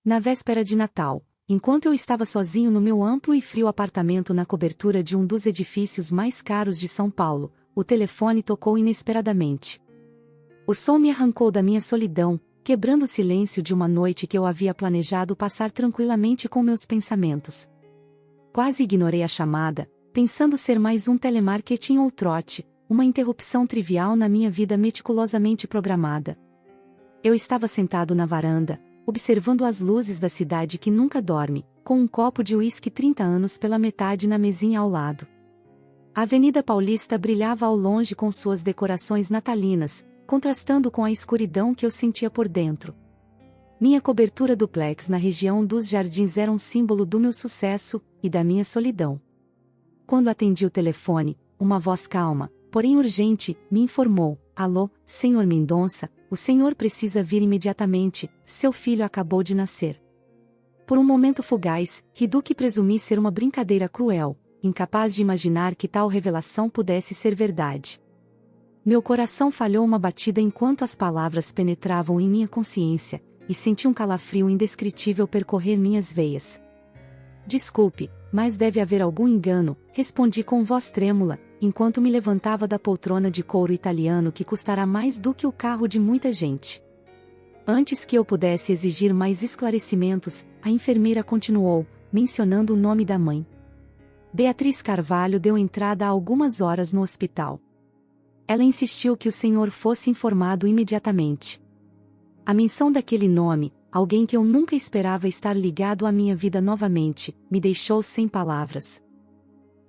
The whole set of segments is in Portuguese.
Na véspera de Natal, enquanto eu estava sozinho no meu amplo e frio apartamento na cobertura de um dos edifícios mais caros de São Paulo, o telefone tocou inesperadamente. O som me arrancou da minha solidão, quebrando o silêncio de uma noite que eu havia planejado passar tranquilamente com meus pensamentos. Quase ignorei a chamada, pensando ser mais um telemarketing ou trote, uma interrupção trivial na minha vida meticulosamente programada. Eu estava sentado na varanda, observando as luzes da cidade que nunca dorme, com um copo de uísque 30 anos pela metade na mesinha ao lado. A Avenida Paulista brilhava ao longe com suas decorações natalinas, contrastando com a escuridão que eu sentia por dentro. Minha cobertura duplex na região dos Jardins era um símbolo do meu sucesso e da minha solidão. Quando atendi o telefone, uma voz calma, porém urgente, me informou: "Alô, Sr. Mendonça, o senhor precisa vir imediatamente, seu filho acabou de nascer." Por um momento fugaz, ri do que presumi ser uma brincadeira cruel, incapaz de imaginar que tal revelação pudesse ser verdade. Meu coração falhou uma batida enquanto as palavras penetravam em minha consciência, e senti um calafrio indescritível percorrer minhas veias. "Desculpe, mas deve haver algum engano", respondi com voz trêmula, enquanto me levantava da poltrona de couro italiano que custará mais do que o carro de muita gente. Antes que eu pudesse exigir mais esclarecimentos, a enfermeira continuou, mencionando o nome da mãe. Beatriz Carvalho deu entrada há algumas horas no hospital. Ela insistiu que o senhor fosse informado imediatamente. A menção daquele nome, alguém que eu nunca esperava estar ligado à minha vida novamente, me deixou sem palavras.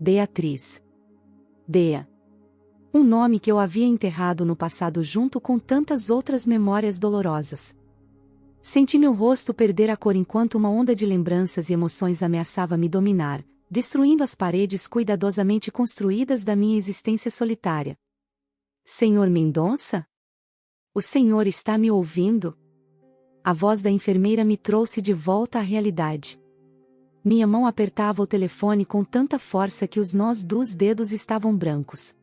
Beatriz. Bea. Um nome que eu havia enterrado no passado junto com tantas outras memórias dolorosas. Senti meu rosto perder a cor enquanto uma onda de lembranças e emoções ameaçava me dominar, destruindo as paredes cuidadosamente construídas da minha existência solitária. "Senhor Mendonça? O senhor está me ouvindo?" A voz da enfermeira me trouxe de volta à realidade. Minha mão apertava o telefone com tanta força que os nós dos dedos estavam brancos.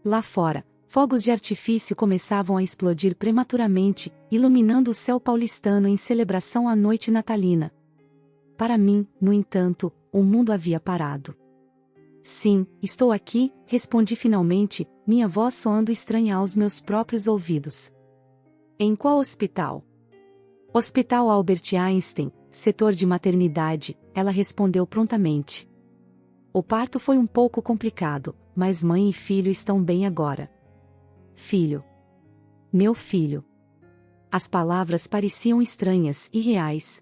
Lá fora, fogos de artifício começavam a explodir prematuramente, iluminando o céu paulistano em celebração à noite natalina. Para mim, no entanto, o mundo havia parado. "Sim, estou aqui", respondi finalmente, minha voz soando estranha aos meus próprios ouvidos. "Em qual hospital?" "Hospital Albert Einstein, setor de maternidade", ela respondeu prontamente. "O parto foi um pouco complicado, mas mãe e filho estão bem agora." "Filho. Meu filho." As palavras pareciam estranhas e reais.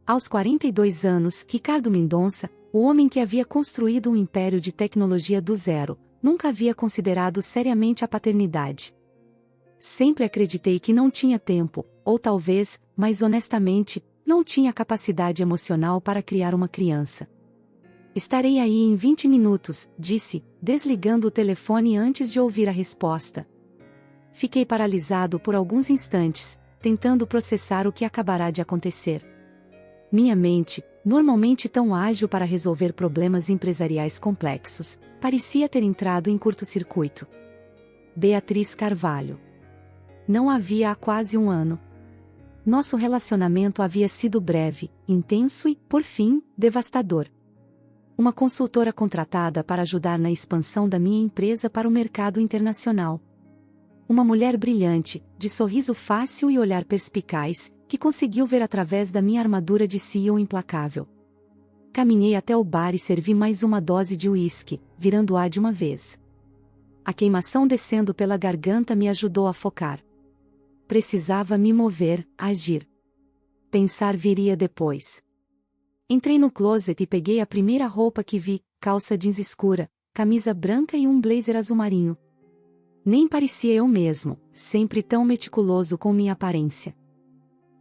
Aos 42 anos, Ricardo Mendonça, o homem que havia construído um império de tecnologia do zero, nunca havia considerado seriamente a paternidade. Sempre acreditei que não tinha tempo, ou talvez, mais honestamente, não tinha capacidade emocional para criar uma criança. "Estarei aí em 20 minutos", disse, desligando o telefone antes de ouvir a resposta. Fiquei paralisado por alguns instantes, tentando processar o que acabará de acontecer. Minha mente, normalmente tão ágil para resolver problemas empresariais complexos, parecia ter entrado em curto-circuito. Beatriz Carvalho. Não havia há quase um ano. Nosso relacionamento havia sido breve, intenso e, por fim, devastador. Uma consultora contratada para ajudar na expansão da minha empresa para o mercado internacional. Uma mulher brilhante, de sorriso fácil e olhar perspicaz, que conseguiu ver através da minha armadura de CEO implacável. Caminhei até o bar e servi mais uma dose de uísque, virando-a de uma vez. A queimação descendo pela garganta me ajudou a focar. Precisava me mover, agir. Pensar viria depois. Entrei no closet e peguei a primeira roupa que vi, calça jeans escura, camisa branca e um blazer azul marinho. Nem parecia eu mesmo, sempre tão meticuloso com minha aparência.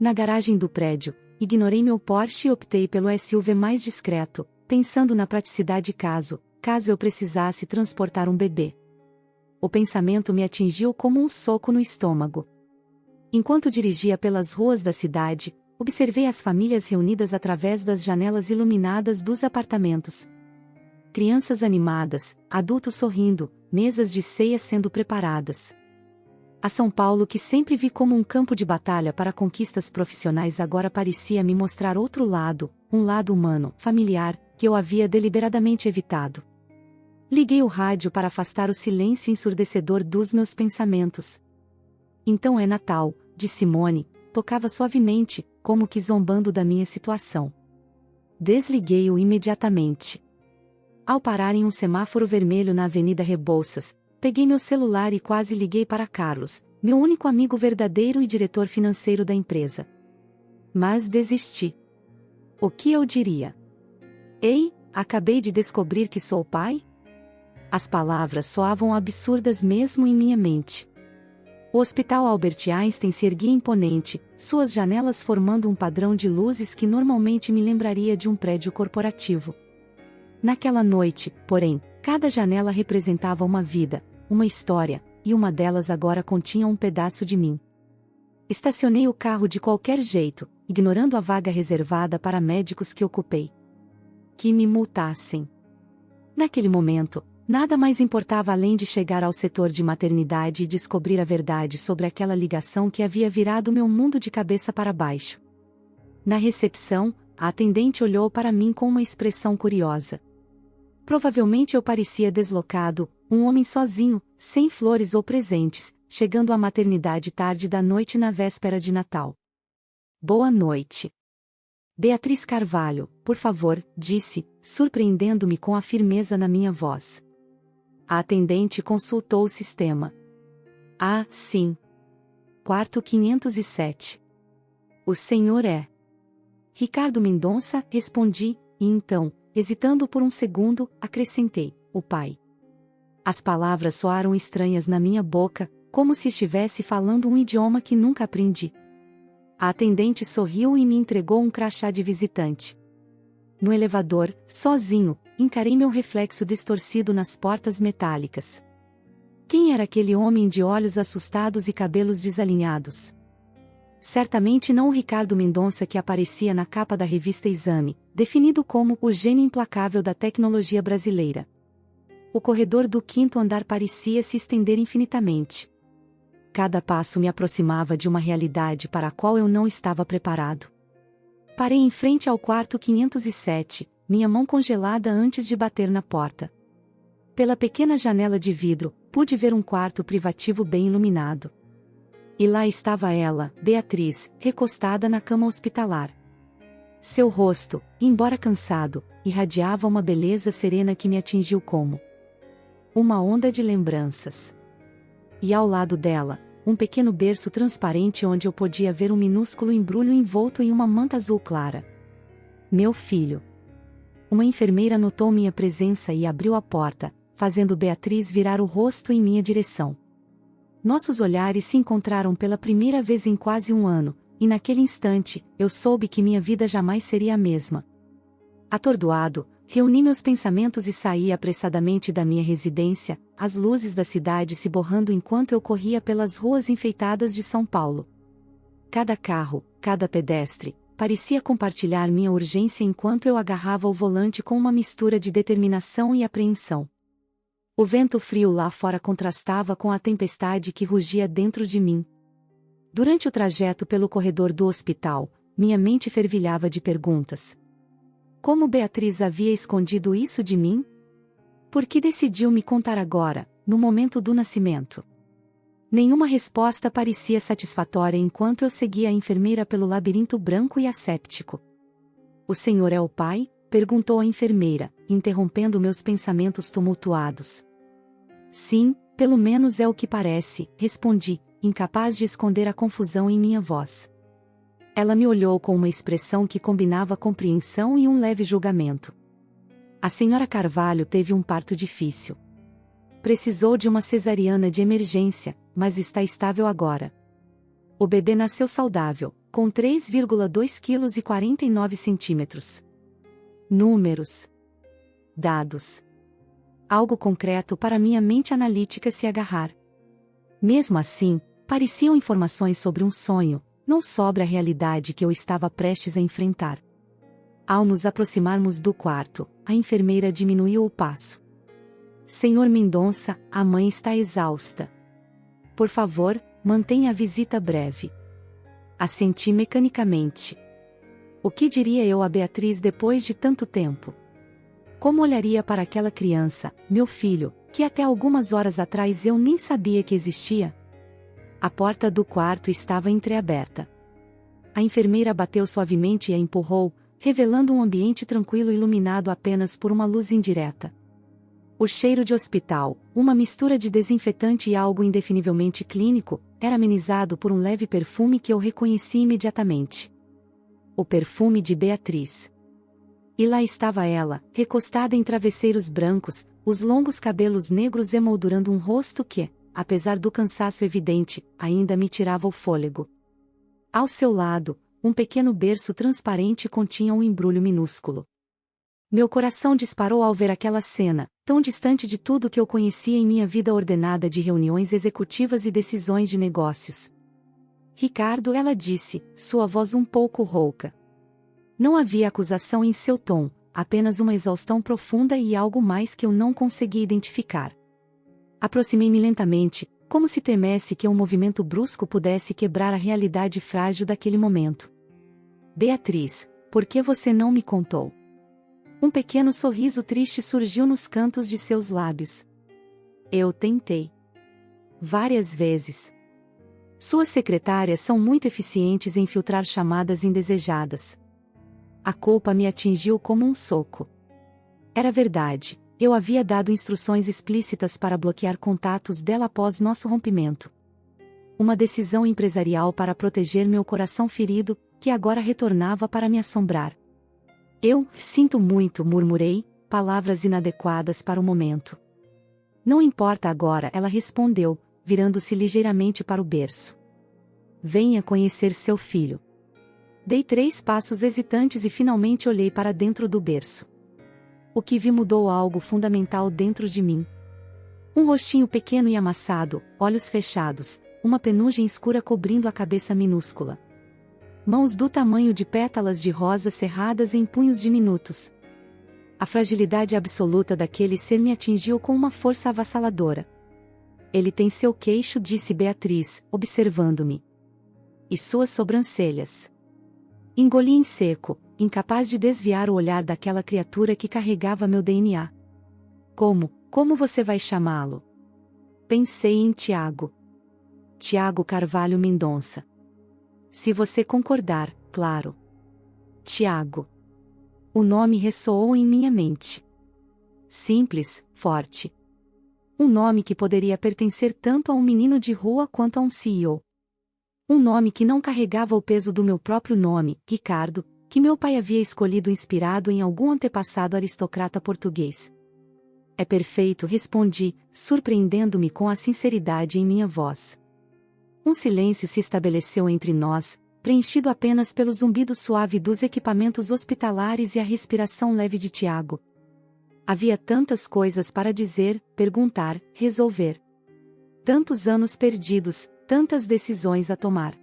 Na garagem do prédio, ignorei meu Porsche e optei pelo SUV mais discreto, pensando na praticidade caso eu precisasse transportar um bebê. O pensamento me atingiu como um soco no estômago. Enquanto dirigia pelas ruas da cidade, observei as famílias reunidas através das janelas iluminadas dos apartamentos. Crianças animadas, adultos sorrindo, mesas de ceia sendo preparadas. A São Paulo que sempre vi como um campo de batalha para conquistas profissionais agora parecia me mostrar outro lado, um lado humano, familiar, que eu havia deliberadamente evitado. Liguei o rádio para afastar o silêncio ensurdecedor dos meus pensamentos. Então é Natal, disse Simone, tocava suavemente, como que zombando da minha situação. Desliguei-o imediatamente. Ao parar em um semáforo vermelho na Avenida Rebouças, peguei meu celular e quase liguei para Carlos, meu único amigo verdadeiro e diretor financeiro da empresa. Mas desisti. O que eu diria? Ei, acabei de descobrir que sou pai? As palavras soavam absurdas mesmo em minha mente. O Hospital Albert Einstein se erguia imponente, suas janelas formando um padrão de luzes que normalmente me lembraria de um prédio corporativo. Naquela noite, porém, cada janela representava uma vida, uma história, e uma delas agora continha um pedaço de mim. Estacionei o carro de qualquer jeito, ignorando a vaga reservada para médicos que ocupei. Que me multassem. Naquele momento, nada mais importava além de chegar ao setor de maternidade e descobrir a verdade sobre aquela ligação que havia virado meu mundo de cabeça para baixo. Na recepção, a atendente olhou para mim com uma expressão curiosa. Provavelmente eu parecia deslocado, um homem sozinho, sem flores ou presentes, chegando à maternidade tarde da noite na véspera de Natal. Boa noite. Beatriz Carvalho, por favor, disse, surpreendendo-me com a firmeza na minha voz. A atendente consultou o sistema. Ah, sim. Quarto 507. O senhor é? Ricardo Mendonça, respondi, e então, hesitando por um segundo, acrescentei, o pai. As palavras soaram estranhas na minha boca, como se estivesse falando um idioma que nunca aprendi. A atendente sorriu e me entregou um crachá de visitante. No elevador, sozinho, encarei meu reflexo distorcido nas portas metálicas. Quem era aquele homem de olhos assustados e cabelos desalinhados? Certamente não o Ricardo Mendonça que aparecia na capa da revista Exame, definido como o gênio implacável da tecnologia brasileira. O corredor do quinto andar parecia se estender infinitamente. Cada passo me aproximava de uma realidade para a qual eu não estava preparado. Parei em frente ao quarto 507, minha mão congelada antes de bater na porta. Pela pequena janela de vidro, pude ver um quarto privativo bem iluminado. E lá estava ela, Beatriz, recostada na cama hospitalar. Seu rosto, embora cansado, irradiava uma beleza serena que me atingiu como uma onda de lembranças. E ao lado dela, um pequeno berço transparente onde eu podia ver um minúsculo embrulho envolto em uma manta azul clara. Meu filho. Uma enfermeira notou minha presença e abriu a porta, fazendo Beatriz virar o rosto em minha direção. Nossos olhares se encontraram pela primeira vez em quase um ano, e naquele instante, eu soube que minha vida jamais seria a mesma. Atordoado, reuni meus pensamentos e saí apressadamente da minha residência, as luzes da cidade se borrando enquanto eu corria pelas ruas enfeitadas de São Paulo. Cada carro, cada pedestre, parecia compartilhar minha urgência enquanto eu agarrava o volante com uma mistura de determinação e apreensão. O vento frio lá fora contrastava com a tempestade que rugia dentro de mim. Durante o trajeto pelo corredor do hospital, minha mente fervilhava de perguntas. Como Beatriz havia escondido isso de mim? Por que decidiu me contar agora, no momento do nascimento? Nenhuma resposta parecia satisfatória enquanto eu seguia a enfermeira pelo labirinto branco e asséptico. O senhor é o pai? Perguntou a enfermeira, interrompendo meus pensamentos tumultuados. Sim, pelo menos é o que parece, respondi, incapaz de esconder a confusão em minha voz. Ela me olhou com uma expressão que combinava compreensão e um leve julgamento. A senhora Carvalho teve um parto difícil. Precisou de uma cesariana de emergência, mas está estável agora. O bebê nasceu saudável, com 3,2 kg e 49 centímetros. Números. Dados. Algo concreto para minha mente analítica se agarrar. Mesmo assim, pareciam informações sobre um sonho, não sobre a realidade que eu estava prestes a enfrentar. Ao nos aproximarmos do quarto, a enfermeira diminuiu o passo. Senhor Mendonça, a mãe está exausta. Por favor, mantenha a visita breve. Assenti mecanicamente. O que diria eu a Beatriz depois de tanto tempo? Como olharia para aquela criança, meu filho, que até algumas horas atrás eu nem sabia que existia? A porta do quarto estava entreaberta. A enfermeira bateu suavemente e a empurrou, revelando um ambiente tranquilo iluminado apenas por uma luz indireta. O cheiro de hospital, uma mistura de desinfetante e algo indefinivelmente clínico, era amenizado por um leve perfume que eu reconheci imediatamente. O perfume de Beatriz. E lá estava ela, recostada em travesseiros brancos, os longos cabelos negros emoldurando um rosto que, apesar do cansaço evidente, ainda me tirava o fôlego. Ao seu lado, um pequeno berço transparente continha um embrulho minúsculo. Meu coração disparou ao ver aquela cena, tão distante de tudo que eu conhecia em minha vida ordenada de reuniões executivas e decisões de negócios. Ricardo, ela disse, sua voz um pouco rouca. Não havia acusação em seu tom, apenas uma exaustão profunda e algo mais que eu não conseguia identificar. Aproximei-me lentamente, como se temesse que um movimento brusco pudesse quebrar a realidade frágil daquele momento. Beatriz, por que você não me contou? Um pequeno sorriso triste surgiu nos cantos de seus lábios. Eu tentei. Várias vezes. Suas secretárias são muito eficientes em filtrar chamadas indesejadas. A culpa me atingiu como um soco. Era verdade, eu havia dado instruções explícitas para bloquear contatos dela após nosso rompimento. Uma decisão empresarial para proteger meu coração ferido, que agora retornava para me assombrar. Eu, sinto muito, murmurei, palavras inadequadas para o momento. Não importa agora, ela respondeu, virando-se ligeiramente para o berço. Venha conhecer seu filho. Dei 3 passos hesitantes e finalmente olhei para dentro do berço. O que vi mudou algo fundamental dentro de mim. Um rostinho pequeno e amassado, olhos fechados, uma penugem escura cobrindo a cabeça minúscula. Mãos do tamanho de pétalas de rosa cerradas em punhos diminutos. A fragilidade absoluta daquele ser me atingiu com uma força avassaladora. Ele tem seu queixo, disse Beatriz, observando-me. E suas sobrancelhas. Engoli em seco, incapaz de desviar o olhar daquela criatura que carregava meu DNA. Como você vai chamá-lo? Pensei em Tiago. Tiago Carvalho Mendonça. Se você concordar, claro. Tiago. O nome ressoou em minha mente. Simples, forte. Um nome que poderia pertencer tanto a um menino de rua quanto a um CEO. Um nome que não carregava o peso do meu próprio nome, Ricardo, que meu pai havia escolhido inspirado em algum antepassado aristocrata português. É perfeito, respondi, surpreendendo-me com a sinceridade em minha voz. Um silêncio se estabeleceu entre nós, preenchido apenas pelo zumbido suave dos equipamentos hospitalares e a respiração leve de Tiago. Havia tantas coisas para dizer, perguntar, resolver. Tantos anos perdidos, tantas decisões a tomar.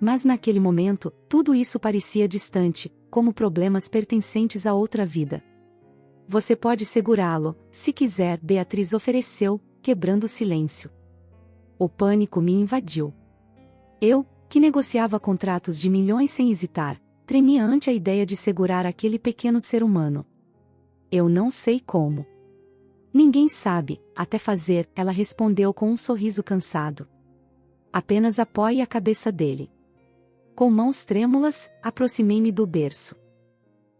Mas naquele momento, tudo isso parecia distante, como problemas pertencentes a outra vida. Você pode segurá-lo, se quiser, Beatriz ofereceu, quebrando o silêncio. O pânico me invadiu. Eu, que negociava contratos de milhões sem hesitar, tremia ante a ideia de segurar aquele pequeno ser humano. Eu não sei como. Ninguém sabe, até fazer, ela respondeu com um sorriso cansado. Apenas apoie a cabeça dele. Com mãos trêmulas, aproximei-me do berço.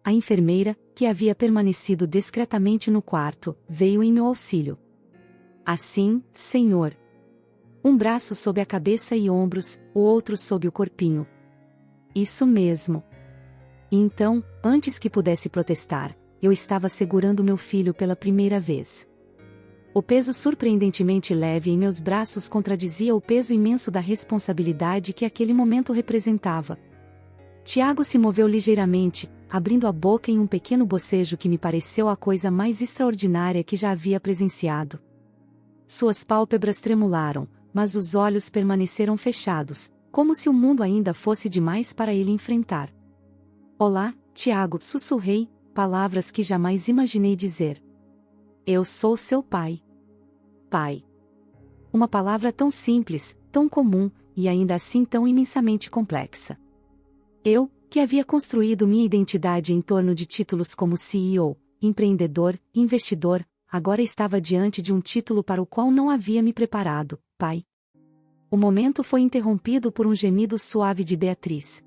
A enfermeira, que havia permanecido discretamente no quarto, veio em meu auxílio. Assim, senhor. Um braço sob a cabeça e ombros, o outro sob o corpinho. Isso mesmo. E então, antes que pudesse protestar, eu estava segurando meu filho pela primeira vez. O peso surpreendentemente leve em meus braços contradizia o peso imenso da responsabilidade que aquele momento representava. Tiago se moveu ligeiramente, abrindo a boca em um pequeno bocejo que me pareceu a coisa mais extraordinária que já havia presenciado. Suas pálpebras tremularam, mas os olhos permaneceram fechados, como se o mundo ainda fosse demais para ele enfrentar. Olá, Tiago, sussurrei, palavras que jamais imaginei dizer. Eu sou seu pai. Pai. Uma palavra tão simples, tão comum, e ainda assim tão imensamente complexa. Eu, que havia construído minha identidade em torno de títulos como CEO, empreendedor, investidor, agora estava diante de um título para o qual não havia me preparado, pai. O momento foi interrompido por um gemido suave de Beatriz.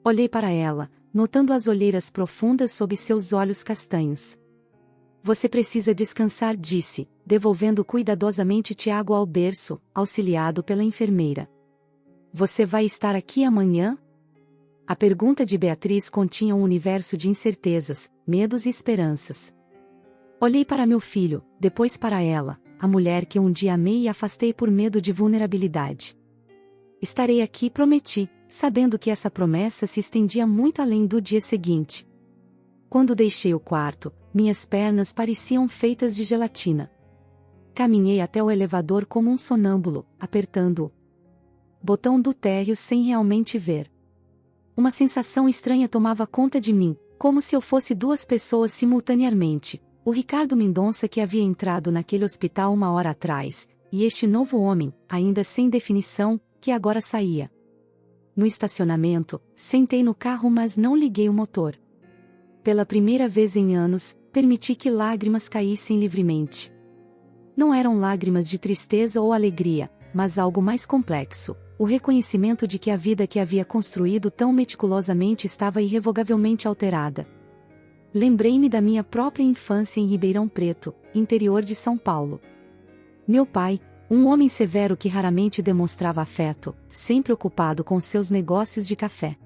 Olhei para ela, notando as olheiras profundas sob seus olhos castanhos. Você precisa descansar, disse, devolvendo cuidadosamente Tiago ao berço, auxiliado pela enfermeira. Você vai estar aqui amanhã? A pergunta de Beatriz continha um universo de incertezas, medos e esperanças. Olhei para meu filho, depois para ela, a mulher que um dia amei e afastei por medo de vulnerabilidade. Estarei aqui, prometi, sabendo que essa promessa se estendia muito além do dia seguinte. Quando deixei o quarto, minhas pernas pareciam feitas de gelatina. Caminhei até o elevador como um sonâmbulo, apertando o botão do térreo sem realmente ver. Uma sensação estranha tomava conta de mim, como se eu fosse duas pessoas simultaneamente, o Ricardo Mendonça que havia entrado naquele hospital 1 hora atrás, e este novo homem, ainda sem definição, que agora saía. No estacionamento, sentei no carro mas não liguei o motor. Pela primeira vez em anos, permiti que lágrimas caíssem livremente. Não eram lágrimas de tristeza ou alegria, mas algo mais complexo, o reconhecimento de que a vida que havia construído tão meticulosamente estava irrevogavelmente alterada. Lembrei-me da minha própria infância em Ribeirão Preto, interior de São Paulo. Meu pai, um homem severo que raramente demonstrava afeto, sempre ocupado com seus negócios de café.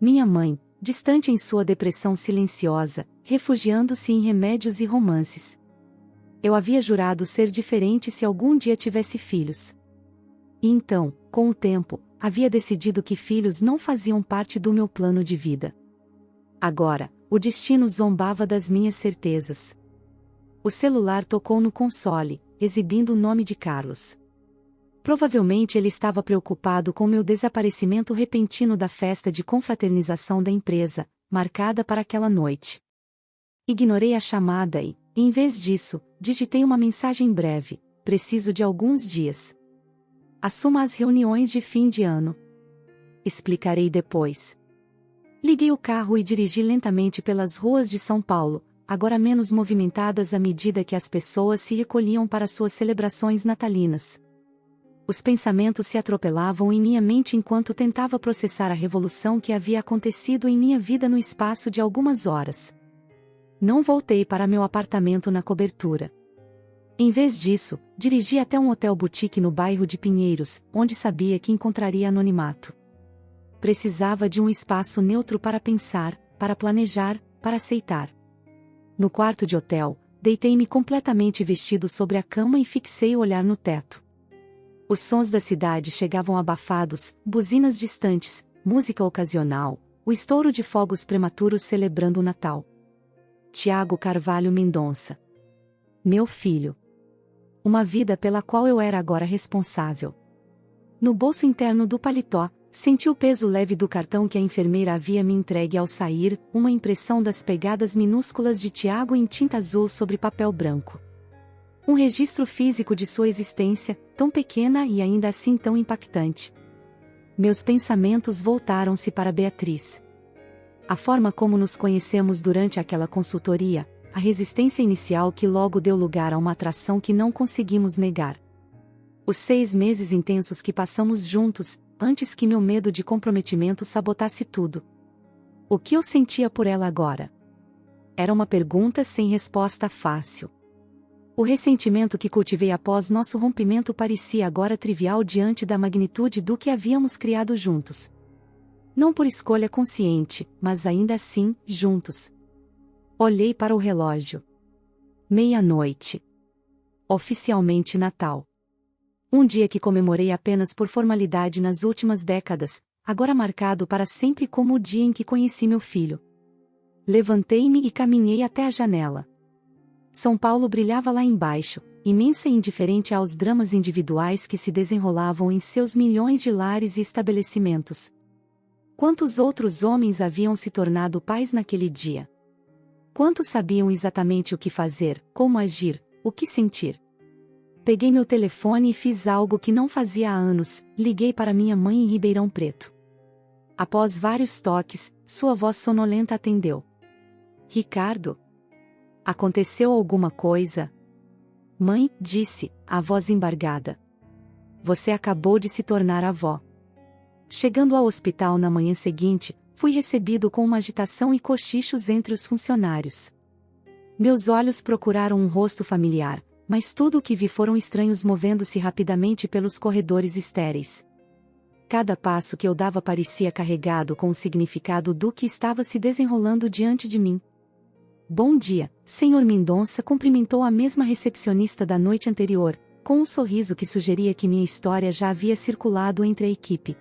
Minha mãe, distante em sua depressão silenciosa, refugiando-se em remédios e romances. Eu havia jurado ser diferente se algum dia tivesse filhos. E então, com o tempo, havia decidido que filhos não faziam parte do meu plano de vida. Agora, o destino zombava das minhas certezas. O celular tocou no console, exibindo o nome de Carlos. Provavelmente ele estava preocupado com meu desaparecimento repentino da festa de confraternização da empresa, marcada para aquela noite. Ignorei a chamada e, em vez disso, digitei uma mensagem breve: preciso de alguns dias. Assuma as reuniões de fim de ano. Explicarei depois. Liguei o carro e dirigi lentamente pelas ruas de São Paulo, agora menos movimentadas à medida que as pessoas se recolhiam para suas celebrações natalinas. Os pensamentos se atropelavam em minha mente enquanto tentava processar a revolução que havia acontecido em minha vida no espaço de algumas horas. Não voltei para meu apartamento na cobertura. Em vez disso, dirigi até um hotel boutique no bairro de Pinheiros, onde sabia que encontraria anonimato. Precisava de um espaço neutro para pensar, para planejar, para aceitar. No quarto de hotel, deitei-me completamente vestido sobre a cama e fixei o olhar no teto. Os sons da cidade chegavam abafados, buzinas distantes, música ocasional, o estouro de fogos prematuros celebrando o Natal. Tiago Carvalho Mendonça. Meu filho. Uma vida pela qual eu era agora responsável. No bolso interno do paletó, senti o peso leve do cartão que a enfermeira havia me entregue ao sair, uma impressão das pegadas minúsculas de Tiago em tinta azul sobre papel branco. Um registro físico de sua existência, tão pequena e ainda assim tão impactante. Meus pensamentos voltaram-se para Beatriz. A forma como nos conhecemos durante aquela consultoria, a resistência inicial que logo deu lugar a uma atração que não conseguimos negar. Os 6 meses intensos que passamos juntos, antes que meu medo de comprometimento sabotasse tudo. O que eu sentia por ela agora? Era uma pergunta sem resposta fácil. O ressentimento que cultivei após nosso rompimento parecia agora trivial diante da magnitude do que havíamos criado juntos. Não por escolha consciente, mas ainda assim, juntos. Olhei para o relógio. 00:30. Oficialmente Natal. Um dia que comemorei apenas por formalidade nas últimas décadas, agora marcado para sempre como o dia em que conheci meu filho. Levantei-me e caminhei até a janela. São Paulo brilhava lá embaixo, imensa e indiferente aos dramas individuais que se desenrolavam em seus milhões de lares e estabelecimentos. Quantos outros homens haviam se tornado pais naquele dia? Quantos sabiam exatamente o que fazer, como agir, o que sentir? Peguei meu telefone e fiz algo que não fazia há anos, liguei para minha mãe em Ribeirão Preto. Após vários toques, sua voz sonolenta atendeu. Ricardo? Aconteceu alguma coisa? Mãe, disse, a voz embargada. Você acabou de se tornar avó. Chegando ao hospital na manhã seguinte, fui recebido com uma agitação e cochichos entre os funcionários. Meus olhos procuraram um rosto familiar, mas tudo o que vi foram estranhos movendo-se rapidamente pelos corredores estéreis. Cada passo que eu dava parecia carregado com o significado do que estava se desenrolando diante de mim. Bom dia, Sr. Mendonça, cumprimentou a mesma recepcionista da noite anterior, com um sorriso que sugeria que minha história já havia circulado entre a equipe.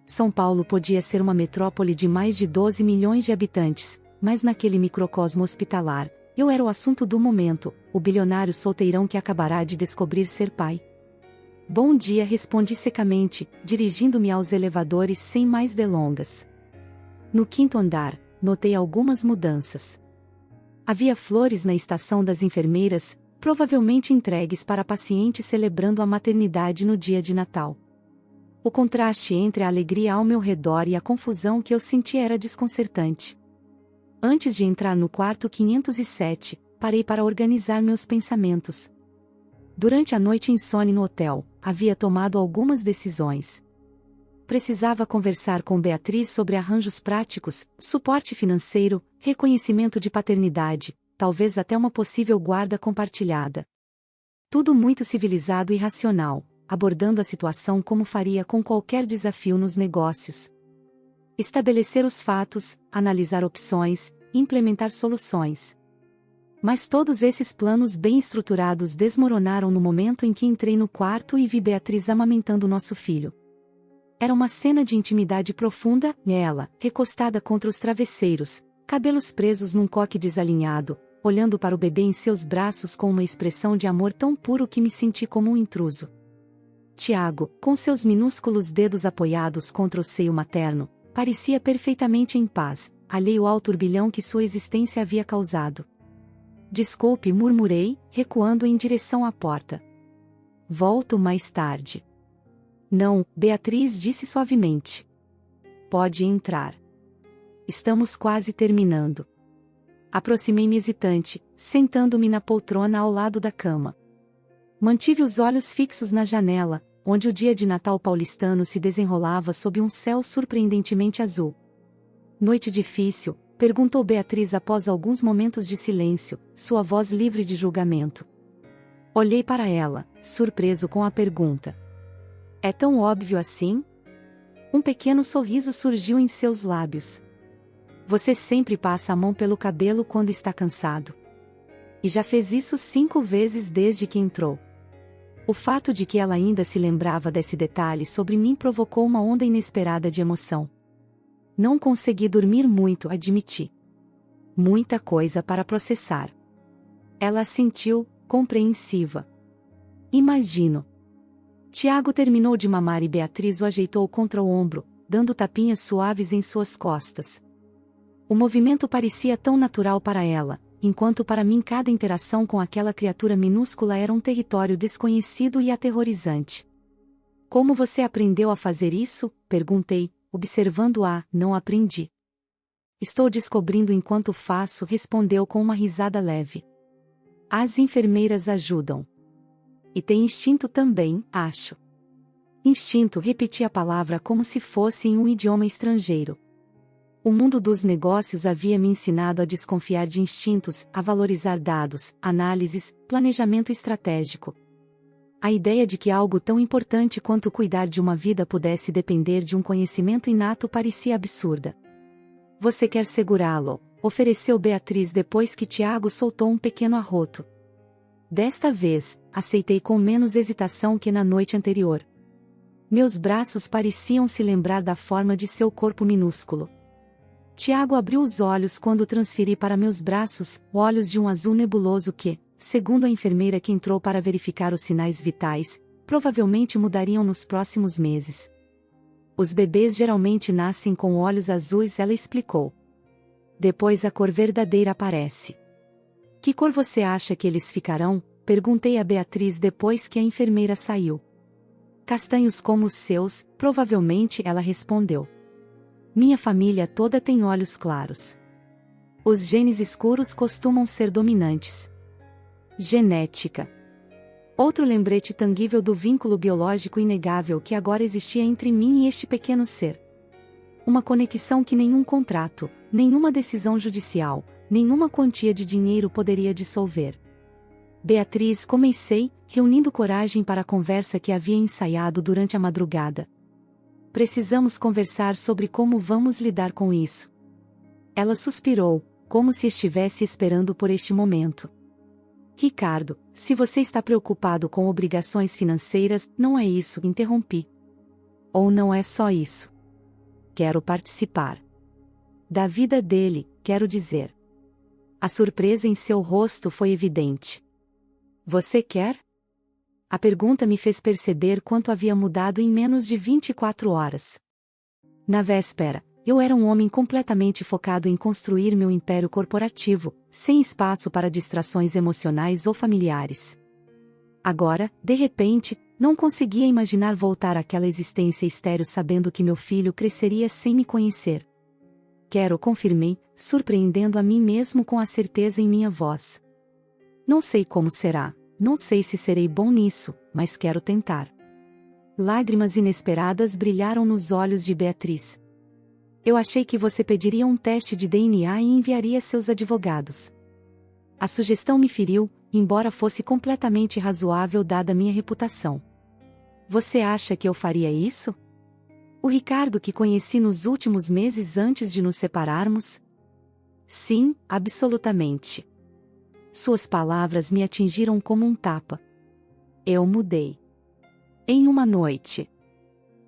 São Paulo podia ser uma metrópole de mais de 12 milhões de habitantes, mas naquele microcosmo hospitalar, eu era o assunto do momento, o bilionário solteirão que acabará de descobrir ser pai. Bom dia, respondi secamente, dirigindo-me aos elevadores sem mais delongas. No quinto andar, notei algumas mudanças. Havia flores na estação das enfermeiras, provavelmente entregues para pacientes celebrando a maternidade no dia de Natal. O contraste entre a alegria ao meu redor e a confusão que eu sentia era desconcertante. Antes de entrar no quarto 507, parei para organizar meus pensamentos. Durante a noite insone no hotel, havia tomado algumas decisões. Precisava conversar com Beatriz sobre arranjos práticos, suporte financeiro, reconhecimento de paternidade, talvez até uma possível guarda compartilhada. Tudo muito civilizado e racional, abordando a situação como faria com qualquer desafio nos negócios. Estabelecer os fatos, analisar opções, implementar soluções. Mas todos esses planos bem estruturados desmoronaram no momento em que entrei no quarto e vi Beatriz amamentando nosso filho. Era uma cena de intimidade profunda, ela, recostada contra os travesseiros, cabelos presos num coque desalinhado, olhando para o bebê em seus braços com uma expressão de amor tão puro que me senti como um intruso. Tiago, com seus minúsculos dedos apoiados contra o seio materno, parecia perfeitamente em paz, alheio ao turbilhão que sua existência havia causado. Desculpe, murmurei, recuando em direção à porta. Volto mais tarde. Não, Beatriz disse suavemente. Pode entrar. Estamos quase terminando. Aproximei-me hesitante, sentando-me na poltrona ao lado da cama. Mantive os olhos fixos na janela, onde o dia de Natal paulistano se desenrolava sob um céu surpreendentemente azul. Noite difícil? Perguntou Beatriz após alguns momentos de silêncio, sua voz livre de julgamento. Olhei para ela, surpreso com a pergunta. É tão óbvio assim? Um pequeno sorriso surgiu em seus lábios. Você sempre passa a mão pelo cabelo quando está cansado. E já fez isso 5 vezes desde que entrou. O fato de que ela ainda se lembrava desse detalhe sobre mim provocou uma onda inesperada de emoção. Não consegui dormir muito, admiti. Muita coisa para processar. Ela assentiu, compreensiva. Imagino. Tiago terminou de mamar e Beatriz o ajeitou contra o ombro, dando tapinhas suaves em suas costas. O movimento parecia tão natural para ela, enquanto para mim cada interação com aquela criatura minúscula era um território desconhecido e aterrorizante. Como você aprendeu a fazer isso? Perguntei, observando-a. Não aprendi. Estou descobrindo enquanto faço, respondeu com uma risada leve. As enfermeiras ajudam. E tem instinto também, acho. Instinto, repeti a palavra como se fosse em um idioma estrangeiro. O mundo dos negócios havia me ensinado a desconfiar de instintos, a valorizar dados, análises, planejamento estratégico. A ideia de que algo tão importante quanto cuidar de uma vida pudesse depender de um conhecimento inato parecia absurda. Você quer segurá-lo? Ofereceu Beatriz depois que Tiago soltou um pequeno arroto. Desta vez, aceitei com menos hesitação que na noite anterior. Meus braços pareciam se lembrar da forma de seu corpo minúsculo. Tiago abriu os olhos quando transferi para meus braços, olhos de um azul nebuloso que, segundo a enfermeira que entrou para verificar os sinais vitais, provavelmente mudariam nos próximos meses. Os bebês geralmente nascem com olhos azuis, ela explicou. Depois a cor verdadeira aparece. Que cor você acha que eles ficarão? Perguntei a Beatriz depois que a enfermeira saiu. Castanhos como os seus, provavelmente, ela respondeu. Minha família toda tem olhos claros. Os genes escuros costumam ser dominantes. Genética. Outro lembrete tangível do vínculo biológico inegável que agora existia entre mim e este pequeno ser. Uma conexão que nenhum contrato, nenhuma decisão judicial, nenhuma quantia de dinheiro poderia dissolver. Beatriz, comecei, reunindo coragem para a conversa que havia ensaiado durante a madrugada. Precisamos conversar sobre como vamos lidar com isso. Ela suspirou, como se estivesse esperando por este momento. Ricardo, se você está preocupado com obrigações financeiras, não é isso, interrompi. Ou não é só isso. Quero participar. Da vida dele, quero dizer. A surpresa em seu rosto foi evidente. Você quer? A pergunta me fez perceber quanto havia mudado em menos de 24 horas. Na véspera, eu era um homem completamente focado em construir meu império corporativo, sem espaço para distrações emocionais ou familiares. Agora, de repente, não conseguia imaginar voltar àquela existência estéril sabendo que meu filho cresceria sem me conhecer. Quero, confirmei, surpreendendo a mim mesmo com a certeza em minha voz. Não sei como será, não sei se serei bom nisso, mas quero tentar. Lágrimas inesperadas brilharam nos olhos de Beatriz. Eu achei que você pediria um teste de DNA e enviaria seus advogados. A sugestão me feriu, embora fosse completamente razoável dada minha reputação. Você acha que eu faria isso? O Ricardo que conheci nos últimos meses antes de nos separarmos? Sim, absolutamente. Suas palavras me atingiram como um tapa. Eu mudei. Em uma noite.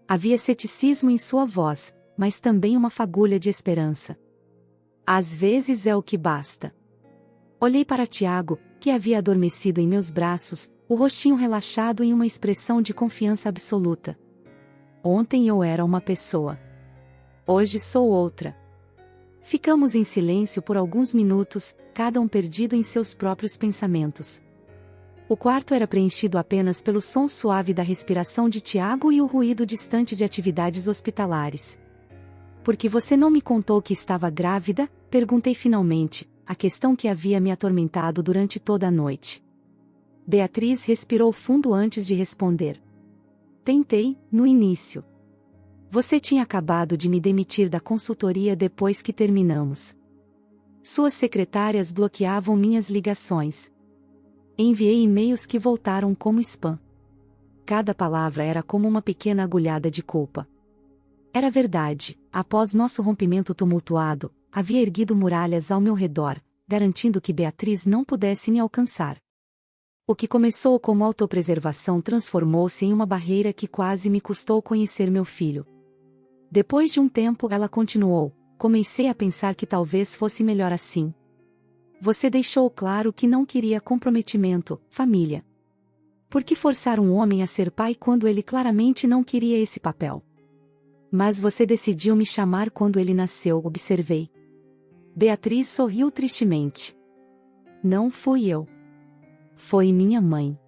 Havia ceticismo em sua voz, mas também uma fagulha de esperança. Às vezes é o que basta. Olhei para Tiago, que havia adormecido em meus braços, o rostinho relaxado em uma expressão de confiança absoluta. Ontem eu era uma pessoa. Hoje sou outra. Ficamos em silêncio por alguns minutos, cada um perdido em seus próprios pensamentos. O quarto era preenchido apenas pelo som suave da respiração de Tiago e o ruído distante de atividades hospitalares. Por que você não me contou que estava grávida? Perguntei finalmente, a questão que havia me atormentado durante toda a noite. Beatriz respirou fundo antes de responder. Tentei, no início. Você tinha acabado de me demitir da consultoria depois que terminamos. Suas secretárias bloqueavam minhas ligações. Enviei e-mails que voltaram como spam. Cada palavra era como uma pequena agulhada de culpa. Era verdade, após nosso rompimento tumultuado, havia erguido muralhas ao meu redor, garantindo que Beatriz não pudesse me alcançar. O que começou como autopreservação transformou-se em uma barreira que quase me custou conhecer meu filho. Depois de um tempo, ela continuou, comecei a pensar que talvez fosse melhor assim. Você deixou claro que não queria comprometimento, família. Por que forçar um homem a ser pai quando ele claramente não queria esse papel? Mas você decidiu me chamar quando ele nasceu, observei. Beatriz sorriu tristemente. Não fui eu. Foi minha mãe.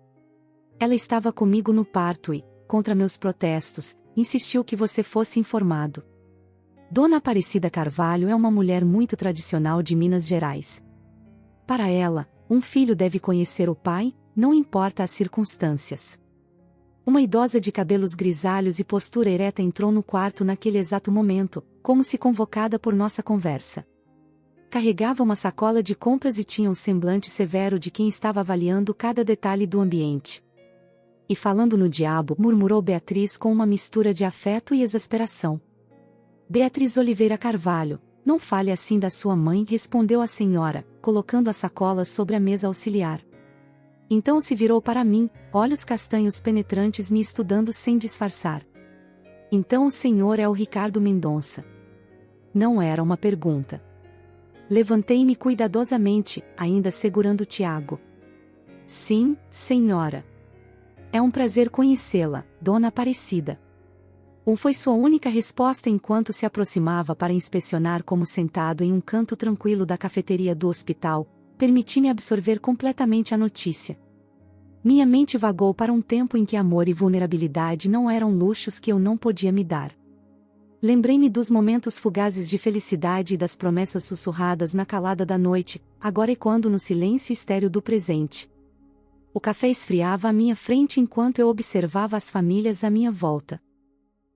Ela estava comigo no parto e, contra meus protestos, insistiu que você fosse informado. Dona Aparecida Carvalho é uma mulher muito tradicional de Minas Gerais. Para ela, um filho deve conhecer o pai, não importa as circunstâncias. Uma idosa de cabelos grisalhos e postura ereta entrou no quarto naquele exato momento, como se convocada por nossa conversa. Carregava uma sacola de compras e tinha um semblante severo de quem estava avaliando cada detalhe do ambiente. E falando no diabo, murmurou Beatriz com uma mistura de afeto e exasperação. Beatriz Oliveira Carvalho, não fale assim da sua mãe, respondeu a senhora, colocando a sacola sobre a mesa auxiliar. Então se virou para mim, olhos castanhos penetrantes me estudando sem disfarçar. Então o senhor é o Ricardo Mendonça. Não era uma pergunta. Levantei-me cuidadosamente, ainda segurando Tiago. Sim, senhora. É um prazer conhecê-la, Dona Aparecida. Foi sua única resposta enquanto se aproximava para inspecionar como sentado em um canto tranquilo da cafeteria do hospital, permiti-me absorver completamente a notícia. Minha mente vagou para um tempo em que amor e vulnerabilidade não eram luxos que eu não podia me dar. Lembrei-me dos momentos fugazes de felicidade e das promessas sussurradas na calada da noite, agora ecoando no silêncio estéril do presente. O café esfriava à minha frente enquanto eu observava as famílias à minha volta.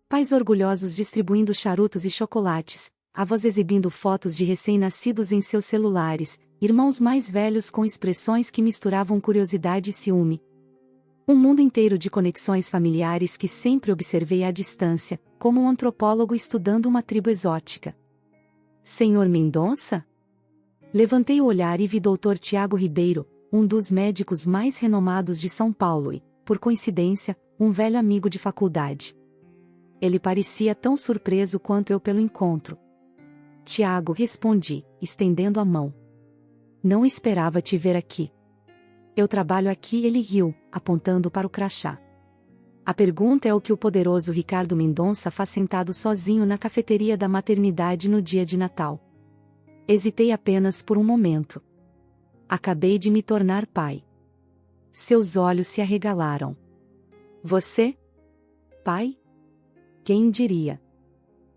Pais orgulhosos distribuindo charutos e chocolates, avós exibindo fotos de recém-nascidos em seus celulares, irmãos mais velhos com expressões que misturavam curiosidade e ciúme. Um mundo inteiro de conexões familiares que sempre observei à distância, como um antropólogo estudando uma tribo exótica. Senhor Mendonça? Levantei o olhar e vi Dr. Tiago Ribeiro, um dos médicos mais renomados de São Paulo e, por coincidência, um velho amigo de faculdade. Ele parecia tão surpreso quanto eu pelo encontro. Tiago, respondi, estendendo a mão. Não esperava te ver aqui. Eu trabalho aqui, ele riu, apontando para o crachá. A pergunta é o que o poderoso Ricardo Mendonça faz sentado sozinho na cafeteria da maternidade no dia de Natal. Hesitei apenas por um momento. Acabei de me tornar pai. Seus olhos se arregalaram. Você? Pai? Quem diria?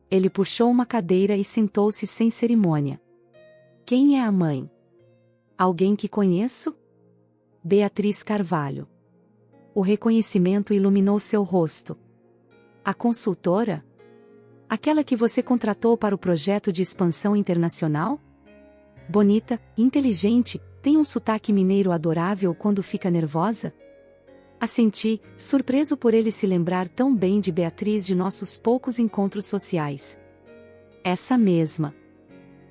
Ele puxou uma cadeira e sentou-se sem cerimônia. Quem é a mãe? Alguém que conheço? Beatriz Carvalho. O reconhecimento iluminou seu rosto. A consultora? Aquela que você contratou para o projeto de expansão internacional? Bonita, inteligente, tem um sotaque mineiro adorável quando fica nervosa? Assenti, surpreso por ele se lembrar tão bem de Beatriz de nossos poucos encontros sociais. Essa mesma.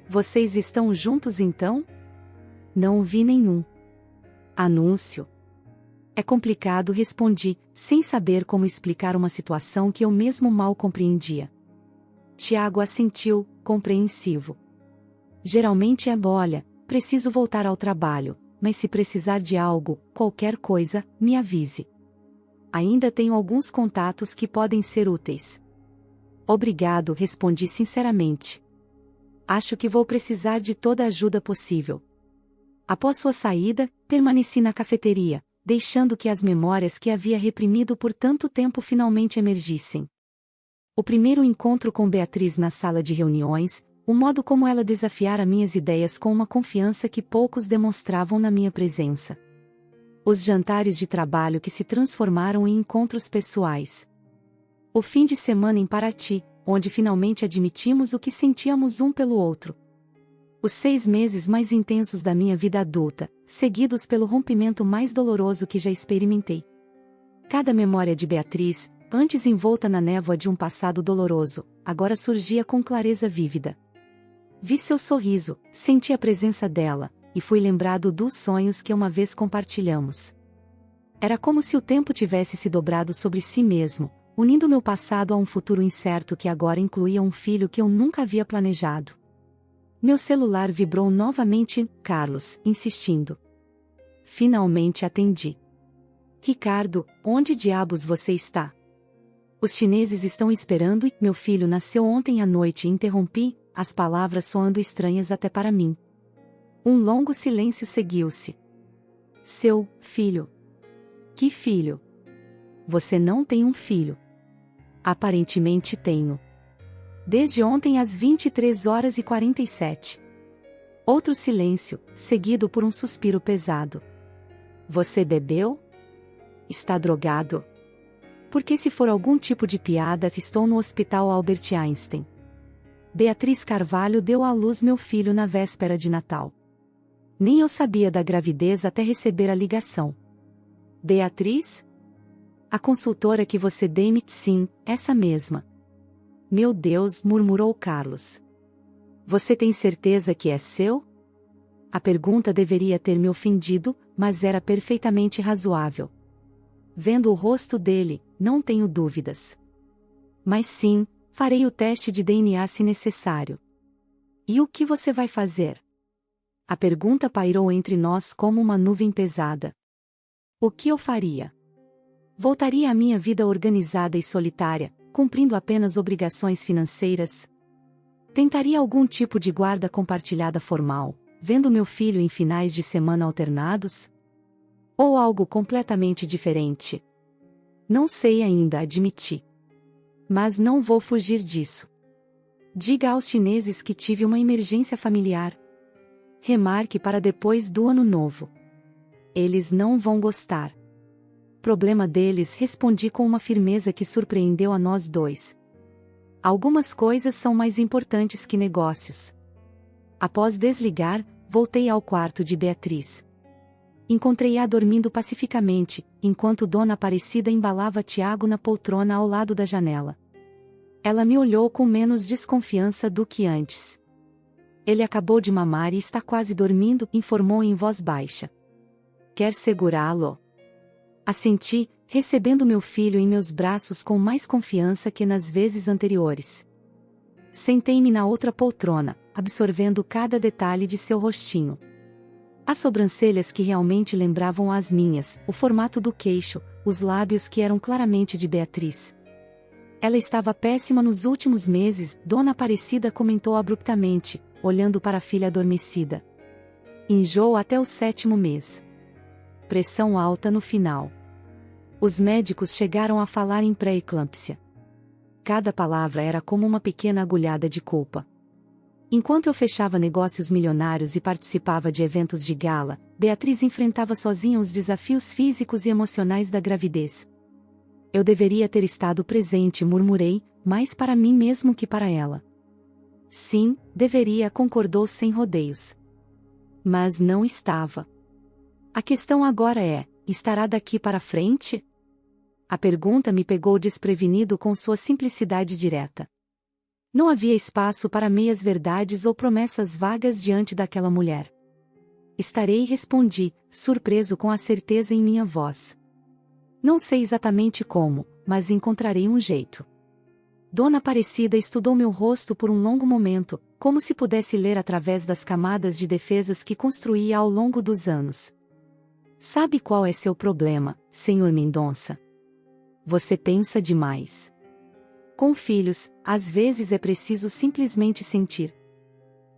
Vocês estão juntos então? Não vi nenhum anúncio. É complicado, respondi, sem saber como explicar uma situação que eu mesmo mal compreendia. Tiago assentiu, compreensivo. Geralmente é olha, preciso voltar ao trabalho, mas se precisar de algo, qualquer coisa, me avise. Ainda tenho alguns contatos que podem ser úteis. Obrigado, respondi sinceramente. Acho que vou precisar de toda a ajuda possível. Após sua saída, permaneci na cafeteria, deixando que as memórias que havia reprimido por tanto tempo finalmente emergissem. O primeiro encontro com Beatriz na sala de reuniões, o modo como ela desafiara minhas ideias com uma confiança que poucos demonstravam na minha presença. Os jantares de trabalho que se transformaram em encontros pessoais. O fim de semana em Paraty, onde finalmente admitimos o que sentíamos um pelo outro. Os 6 meses mais intensos da minha vida adulta, seguidos pelo rompimento mais doloroso que já experimentei. Cada memória de Beatriz, antes envolta na névoa de um passado doloroso, agora surgia com clareza vívida. Vi seu sorriso, senti a presença dela, e fui lembrado dos sonhos que uma vez compartilhamos. Era como se o tempo tivesse se dobrado sobre si mesmo, unindo meu passado a um futuro incerto que agora incluía um filho que eu nunca havia planejado. Meu celular vibrou novamente, Carlos, insistindo. Finalmente atendi. Ricardo, onde diabos você está? Os chineses estão esperando e meu filho nasceu ontem à noite, interrompi, as palavras soando estranhas até para mim. Um longo silêncio seguiu-se. Seu filho. Que filho? Você não tem um filho. Aparentemente tenho. Desde ontem às 23h47. Outro silêncio, seguido por um suspiro pesado. Você bebeu? Está drogado? Porque se for algum tipo de piada, estou no Hospital Albert Einstein. Beatriz Carvalho deu à luz meu filho na véspera de Natal. Nem eu sabia da gravidez até receber a ligação. Beatriz? A consultora que você demite, sim, essa mesma. Meu Deus, murmurou Carlos. Você tem certeza que é seu? A pergunta deveria ter me ofendido, mas era perfeitamente razoável. Vendo o rosto dele, não tenho dúvidas. Mas sim, farei o teste de DNA se necessário. E o que você vai fazer? A pergunta pairou entre nós como uma nuvem pesada. O que eu faria? Voltaria à minha vida organizada e solitária, cumprindo apenas obrigações financeiras? Tentaria algum tipo de guarda compartilhada formal, vendo meu filho em finais de semana alternados? Ou algo completamente diferente? Não sei ainda, admiti. Mas não vou fugir disso. Diga aos chineses que tive uma emergência familiar. Remarque para depois do ano novo. Eles não vão gostar. Problema deles, respondi com uma firmeza que surpreendeu a nós dois. Algumas coisas são mais importantes que negócios. Após desligar, voltei ao quarto de Beatriz. Encontrei-a dormindo pacificamente, enquanto Dona Aparecida embalava Tiago na poltrona ao lado da janela. Ela me olhou com menos desconfiança do que antes. Ele acabou de mamar e está quase dormindo, informou em voz baixa. Quer segurá-lo? Assenti, recebendo meu filho em meus braços com mais confiança que nas vezes anteriores. Sentei-me na outra poltrona, absorvendo cada detalhe de seu rostinho. As sobrancelhas que realmente lembravam as minhas, o formato do queixo, os lábios que eram claramente de Beatriz. Ela estava péssima nos últimos meses, Dona Aparecida comentou abruptamente, olhando para a filha adormecida. Enjoo até o 7º mês. Pressão alta no final. Os médicos chegaram a falar em pré-eclâmpsia. Cada palavra era como uma pequena agulhada de culpa. Enquanto eu fechava negócios milionários e participava de eventos de gala, Beatriz enfrentava sozinha os desafios físicos e emocionais da gravidez. Eu deveria ter estado presente, murmurei, mais para mim mesmo que para ela. Sim, deveria, concordou sem rodeios. Mas não estava. A questão agora é, estará daqui para frente? A pergunta me pegou desprevenido com sua simplicidade direta. Não havia espaço para meias-verdades ou promessas vagas diante daquela mulher. Estarei, respondi, surpreso com a certeza em minha voz. Não sei exatamente como, mas encontrarei um jeito. Dona Aparecida estudou meu rosto por um longo momento, como se pudesse ler através das camadas de defesas que construía ao longo dos anos. Sabe qual é seu problema, Sr. Mendonça? Você pensa demais. Com filhos, às vezes é preciso simplesmente sentir.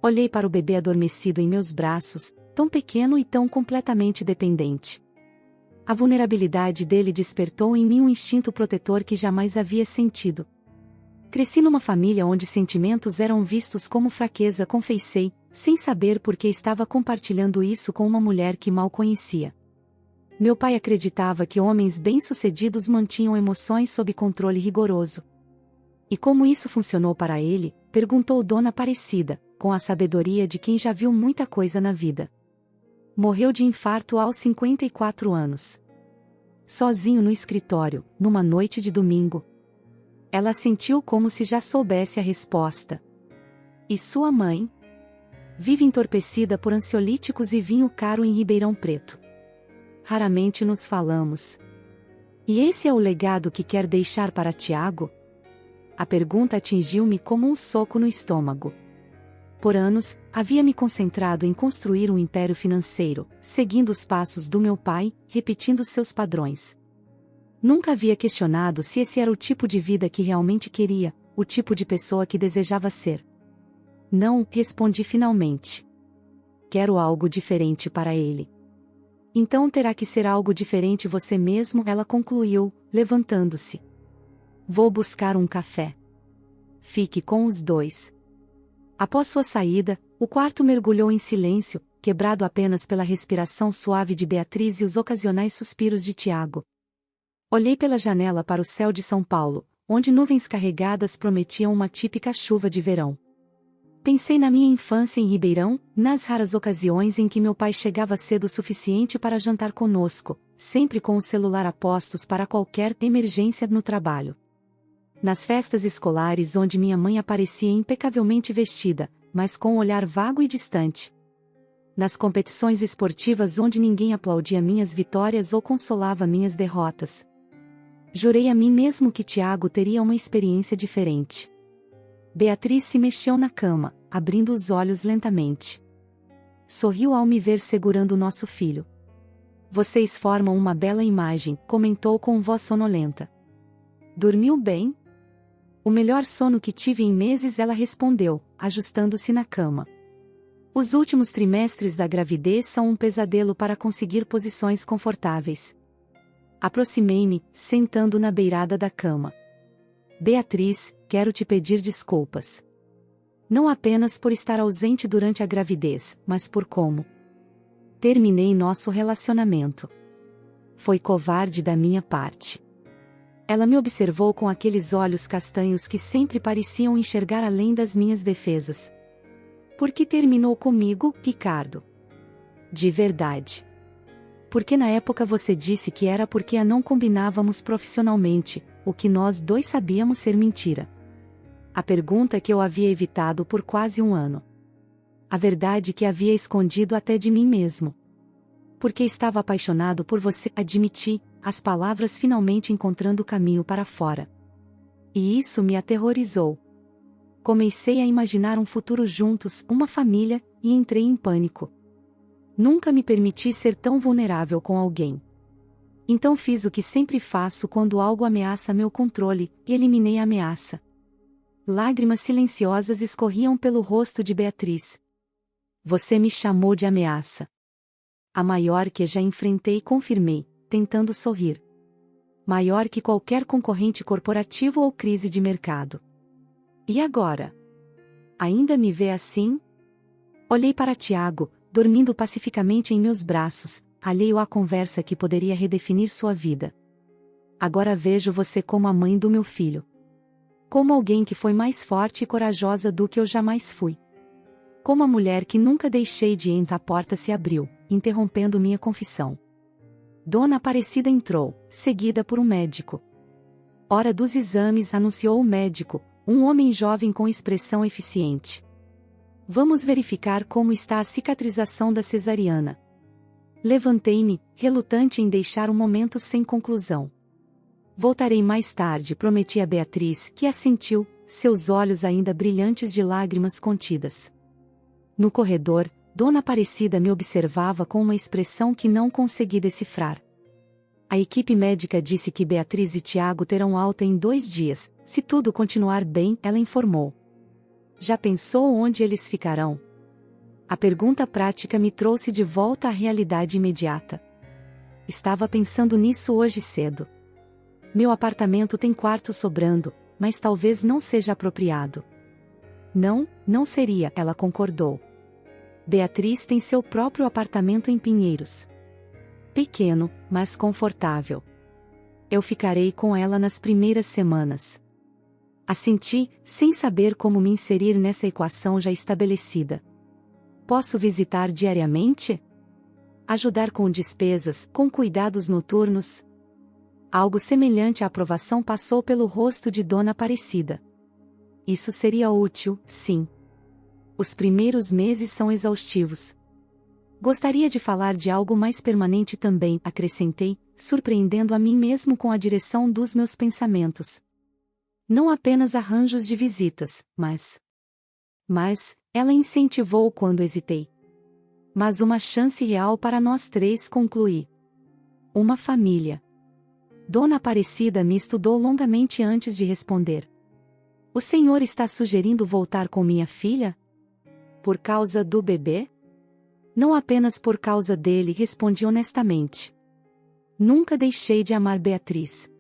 Olhei para o bebê adormecido em meus braços, tão pequeno e tão completamente dependente. A vulnerabilidade dele despertou em mim um instinto protetor que jamais havia sentido. Cresci numa família onde sentimentos eram vistos como fraqueza, confessei, sem saber por que estava compartilhando isso com uma mulher que mal conhecia. Meu pai acreditava que homens bem-sucedidos mantinham emoções sob controle rigoroso. E como isso funcionou para ele? Perguntou Dona Aparecida, com a sabedoria de quem já viu muita coisa na vida. Morreu de infarto aos 54 anos. Sozinho no escritório, numa noite de domingo. Ela sentiu como se já soubesse a resposta. E sua mãe? Vive entorpecida por ansiolíticos e vinho caro em Ribeirão Preto. Raramente nos falamos. E esse é o legado que quer deixar para Tiago? A pergunta atingiu-me como um soco no estômago. Por anos, havia me concentrado em construir um império financeiro, seguindo os passos do meu pai, repetindo seus padrões. Nunca havia questionado se esse era o tipo de vida que realmente queria, o tipo de pessoa que desejava ser. Não, respondi finalmente. Quero algo diferente para ele. Então terá que ser algo diferente você mesmo, ela concluiu, levantando-se. Vou buscar um café. Fique com os dois. Após sua saída, o quarto mergulhou em silêncio, quebrado apenas pela respiração suave de Beatriz e os ocasionais suspiros de Tiago. Olhei pela janela para o céu de São Paulo, onde nuvens carregadas prometiam uma típica chuva de verão. Pensei na minha infância em Ribeirão, nas raras ocasiões em que meu pai chegava cedo o suficiente para jantar conosco, sempre com o celular a postos para qualquer emergência no trabalho. Nas festas escolares onde minha mãe aparecia impecavelmente vestida, mas com um olhar vago e distante. Nas competições esportivas onde ninguém aplaudia minhas vitórias ou consolava minhas derrotas. Jurei a mim mesmo que Tiago teria uma experiência diferente. Beatriz se mexeu na cama, abrindo os olhos lentamente. Sorriu ao me ver segurando nosso filho. Vocês formam uma bela imagem, comentou com voz sonolenta. Dormiu bem? O melhor sono que tive em meses, ela respondeu, ajustando-se na cama. Os últimos trimestres da gravidez são um pesadelo para conseguir posições confortáveis. Aproximei-me, sentando na beirada da cama. Beatriz, quero te pedir desculpas. Não apenas por estar ausente durante a gravidez, mas por como terminei nosso relacionamento. Foi covarde da minha parte. Ela me observou com aqueles olhos castanhos que sempre pareciam enxergar além das minhas defesas. Por que terminou comigo, Ricardo? De verdade. Porque na época você disse que era porque a não combinávamos profissionalmente, o que nós dois sabíamos ser mentira. A pergunta que eu havia evitado por quase um ano. A verdade que havia escondido até de mim mesmo. Porque estava apaixonado por você, admiti, as palavras finalmente encontrando o caminho para fora. E isso me aterrorizou. Comecei a imaginar um futuro juntos, uma família, e entrei em pânico. Nunca me permiti ser tão vulnerável com alguém. Então fiz o que sempre faço quando algo ameaça meu controle, e eliminei a ameaça. Lágrimas silenciosas escorriam pelo rosto de Beatriz. Você me chamou de ameaça. A maior que já enfrentei, confirmei, tentando sorrir. Maior que qualquer concorrente corporativo ou crise de mercado. E agora? Ainda me vê assim? Olhei para Tiago, dormindo pacificamente em meus braços, alheio à conversa que poderia redefinir sua vida. Agora vejo você como a mãe do meu filho. Como alguém que foi mais forte e corajosa do que eu jamais fui. Como a mulher que nunca deixei de entrar. A porta se abriu, interrompendo minha confissão. Dona Aparecida entrou, seguida por um médico. Hora dos exames, anunciou o médico, um homem jovem com expressão eficiente. Vamos verificar como está a cicatrização da cesariana. Levantei-me, relutante em deixar o momento sem conclusão. Voltarei mais tarde, prometi a Beatriz, que assentiu, seus olhos ainda brilhantes de lágrimas contidas. No corredor, Dona Aparecida me observava com uma expressão que não consegui decifrar. A equipe médica disse que Beatriz e Tiago terão alta em 2 dias, se tudo continuar bem, ela informou. Já pensou onde eles ficarão? A pergunta prática me trouxe de volta à realidade imediata. Estava pensando nisso hoje cedo. Meu apartamento tem quarto sobrando, mas talvez não seja apropriado. Não, não seria, ela concordou. Beatriz tem seu próprio apartamento em Pinheiros. Pequeno, mas confortável. Eu ficarei com ela nas primeiras semanas. Assenti, sem saber como me inserir nessa equação já estabelecida. Posso visitar diariamente? Ajudar com despesas, com cuidados noturnos? Algo semelhante à aprovação passou pelo rosto de Dona Aparecida. Isso seria útil, sim. Os primeiros meses são exaustivos. Gostaria de falar de algo mais permanente também, acrescentei, surpreendendo a mim mesmo com a direção dos meus pensamentos. Não apenas arranjos de visitas, mas, ela incentivou quando hesitei. Mas uma chance real para nós 3, concluí. Uma família. Dona Aparecida me estudou longamente antes de responder. O senhor está sugerindo voltar com minha filha? Por causa do bebê? Não apenas por causa dele, respondi honestamente. Nunca deixei de amar Beatriz.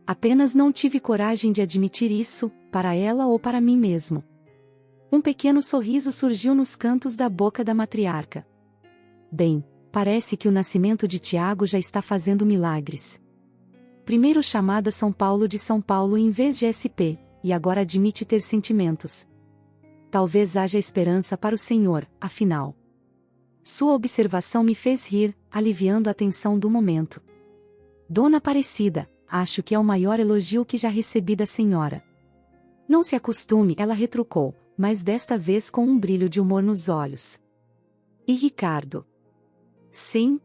Apenas não tive coragem de admitir isso, para ela ou para mim mesmo. Um pequeno sorriso surgiu nos cantos da boca da matriarca. Bem, parece que o nascimento de Tiago já está fazendo milagres. Primeiro chamada São Paulo de São Paulo em vez de SP, e agora admite ter sentimentos. Talvez haja esperança para o senhor, afinal. Sua observação me fez rir, aliviando a tensão do momento. Dona Aparecida, acho que é o maior elogio que já recebi da senhora. Não se acostume, ela retrucou, mas desta vez com um brilho de humor nos olhos. E Ricardo? Sim?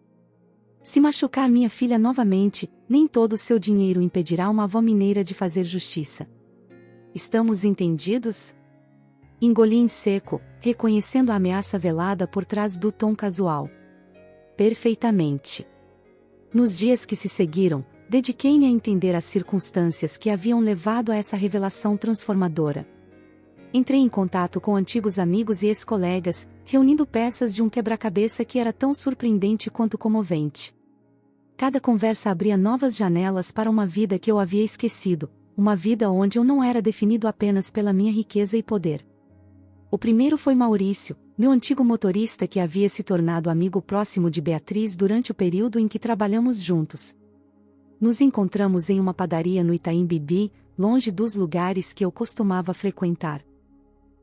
Se machucar minha filha novamente, nem todo o seu dinheiro impedirá uma avó mineira de fazer justiça. Estamos entendidos? Engoli em seco, reconhecendo a ameaça velada por trás do tom casual. Perfeitamente. Nos dias que se seguiram, dediquei-me a entender as circunstâncias que haviam levado a essa revelação transformadora. Entrei em contato com antigos amigos e ex-colegas, reunindo peças de um quebra-cabeça que era tão surpreendente quanto comovente. Cada conversa abria novas janelas para uma vida que eu havia esquecido, uma vida onde eu não era definido apenas pela minha riqueza e poder. O primeiro foi Maurício, meu antigo motorista que havia se tornado amigo próximo de Beatriz durante o período em que trabalhamos juntos. Nos encontramos em uma padaria no Itaim Bibi, longe dos lugares que eu costumava frequentar.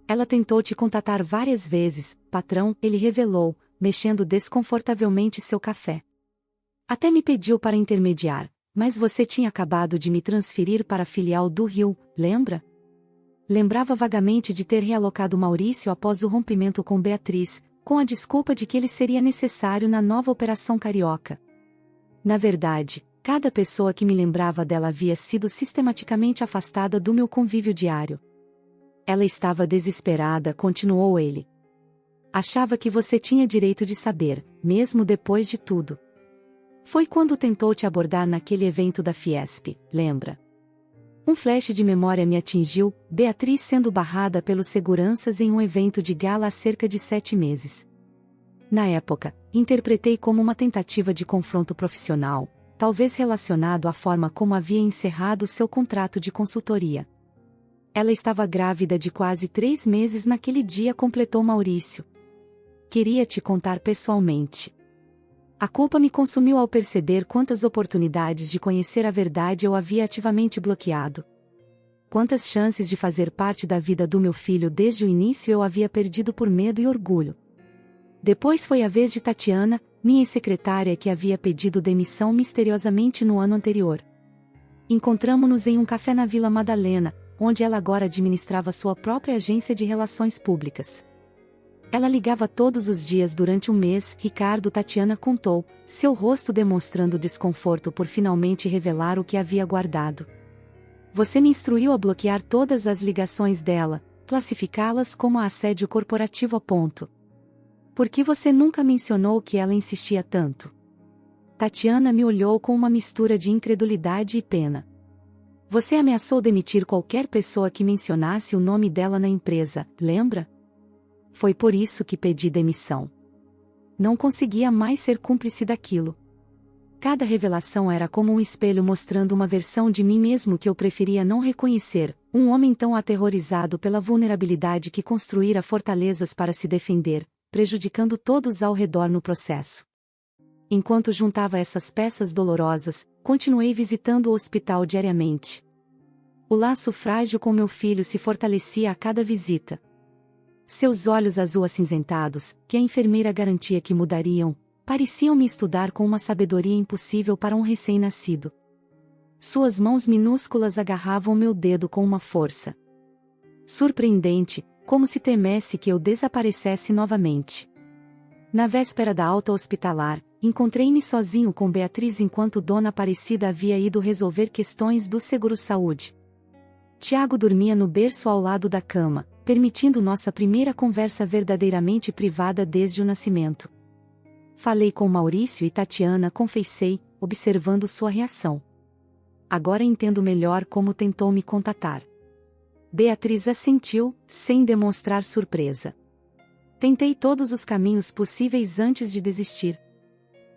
Ela tentou te contatar várias vezes, patrão, ele revelou, mexendo desconfortavelmente seu café. Até me pediu para intermediar, mas você tinha acabado de me transferir para a filial do Rio, lembra? Lembrava vagamente de ter realocado Maurício após o rompimento com Beatriz, com a desculpa de que ele seria necessário na nova Operação Carioca. Na verdade, cada pessoa que me lembrava dela havia sido sistematicamente afastada do meu convívio diário. Ela estava desesperada, continuou ele. Achava que você tinha direito de saber, mesmo depois de tudo. Foi quando tentou te abordar naquele evento da Fiesp, lembra? Um flash de memória me atingiu, Beatriz sendo barrada pelos seguranças em um evento de gala há cerca de 7 meses. Na época, interpretei como uma tentativa de confronto profissional, talvez relacionado à forma como havia encerrado seu contrato de consultoria. Ela estava grávida de quase 3 meses naquele dia, completou Maurício. Queria te contar pessoalmente. A culpa me consumiu ao perceber quantas oportunidades de conhecer a verdade eu havia ativamente bloqueado. Quantas chances de fazer parte da vida do meu filho desde o início eu havia perdido por medo e orgulho. Depois foi a vez de Tatiana, minha secretária, que havia pedido demissão misteriosamente no ano anterior. Encontramo-nos em um café na Vila Madalena, onde ela agora administrava sua própria agência de relações públicas. Ela ligava todos os dias durante um mês, Ricardo, Tatiana contou, seu rosto demonstrando desconforto por finalmente revelar o que havia guardado. Você me instruiu a bloquear todas as ligações dela, classificá-las como assédio corporativo. Por que você nunca mencionou que ela insistia tanto? Tatiana me olhou com uma mistura de incredulidade e pena. Você ameaçou demitir qualquer pessoa que mencionasse o nome dela na empresa, lembra? Foi por isso que pedi demissão. Não conseguia mais ser cúmplice daquilo. Cada revelação era como um espelho mostrando uma versão de mim mesmo que eu preferia não reconhecer, um homem tão aterrorizado pela vulnerabilidade que construíra fortalezas para se defender, prejudicando todos ao redor no processo. Enquanto juntava essas peças dolorosas, continuei visitando o hospital diariamente. O laço frágil com meu filho se fortalecia a cada visita. Seus olhos azul-acinzentados, que a enfermeira garantia que mudariam, pareciam me estudar com uma sabedoria impossível para um recém-nascido. Suas mãos minúsculas agarravam meu dedo com uma força surpreendente, como se temesse que eu desaparecesse novamente. Na véspera da alta hospitalar, encontrei-me sozinho com Beatriz enquanto Dona Aparecida havia ido resolver questões do seguro-saúde. Tiago dormia no berço ao lado da cama, permitindo nossa primeira conversa verdadeiramente privada desde o nascimento. Falei com Maurício e Tatiana, confessei, observando sua reação. Agora entendo melhor como tentou me contatar. Beatriz assentiu, sem demonstrar surpresa. Tentei todos os caminhos possíveis antes de desistir.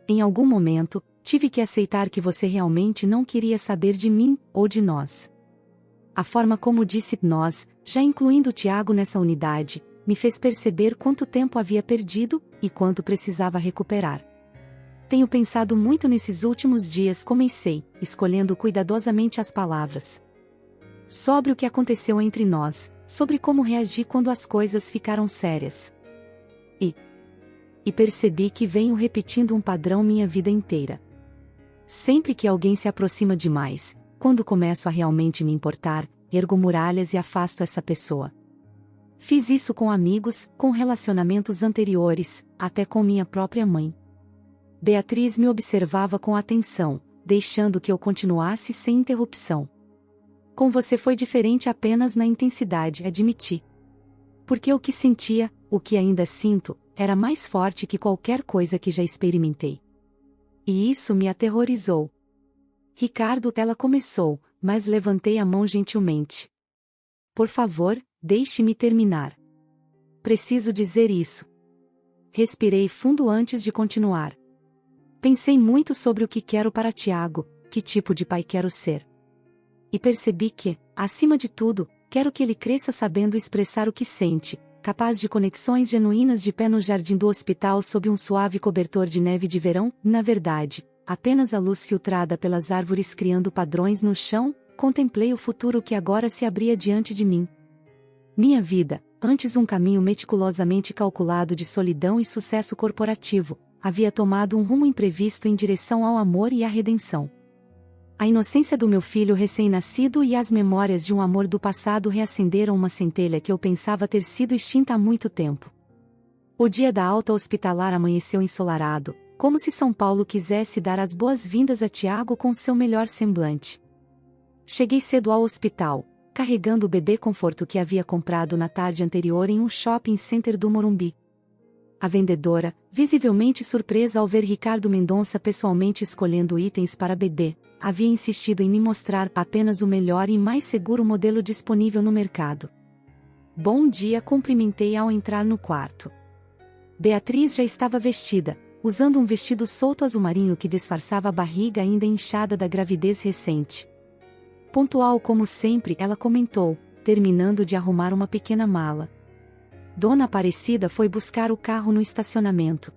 Em algum momento, tive que aceitar que você realmente não queria saber de mim, ou de nós. A forma como disse nós, já incluindo Tiago nessa unidade, me fez perceber quanto tempo havia perdido, e quanto precisava recuperar. Tenho pensado muito nesses últimos dias, comecei, escolhendo cuidadosamente as palavras. Sobre o que aconteceu entre nós, sobre como reagi quando as coisas ficaram sérias. E percebi que venho repetindo um padrão minha vida inteira. Sempre que alguém se aproxima demais, quando começo a realmente me importar, ergo muralhas e afasto essa pessoa. Fiz isso com amigos, com relacionamentos anteriores, até com minha própria mãe. Beatriz me observava com atenção, deixando que eu continuasse sem interrupção. Com você foi diferente apenas na intensidade, admiti. Porque o que sentia, o que ainda sinto, era mais forte que qualquer coisa que já experimentei. E isso me aterrorizou. Ricardo, ela começou, mas levantei a mão gentilmente. Por favor, deixe-me terminar. Preciso dizer isso. respirei fundo antes de continuar. Pensei muito sobre o que quero para Tiago, que tipo de pai quero ser. E percebi que, acima de tudo, quero que ele cresça sabendo expressar o que sente, capaz de conexões genuínas de pé no jardim do hospital sob um suave cobertor de neve de verão. Na verdade, apenas a luz filtrada pelas árvores criando padrões no chão, contemplei o futuro que agora se abria diante de mim. Minha vida, antes um caminho meticulosamente calculado de solidão e sucesso corporativo, havia tomado um rumo imprevisto em direção ao amor e à redenção. A inocência do meu filho recém-nascido e as memórias de um amor do passado reacenderam uma centelha que eu pensava ter sido extinta há muito tempo. O dia da alta hospitalar amanheceu ensolarado, como se São Paulo quisesse dar as boas-vindas a Tiago com seu melhor semblante. Cheguei cedo ao hospital, carregando o bebê conforto que havia comprado na tarde anterior em um shopping center do Morumbi. A vendedora, visivelmente surpresa ao ver Ricardo Mendonça pessoalmente escolhendo itens para bebê, havia insistido em me mostrar apenas o melhor e mais seguro modelo disponível no mercado. Bom dia, cumprimentei ao entrar no quarto. Beatriz já estava vestida, usando um vestido solto azul marinho que disfarçava a barriga ainda inchada da gravidez recente. Pontual como sempre, ela comentou, terminando de arrumar uma pequena mala. Dona Aparecida foi buscar o carro no estacionamento.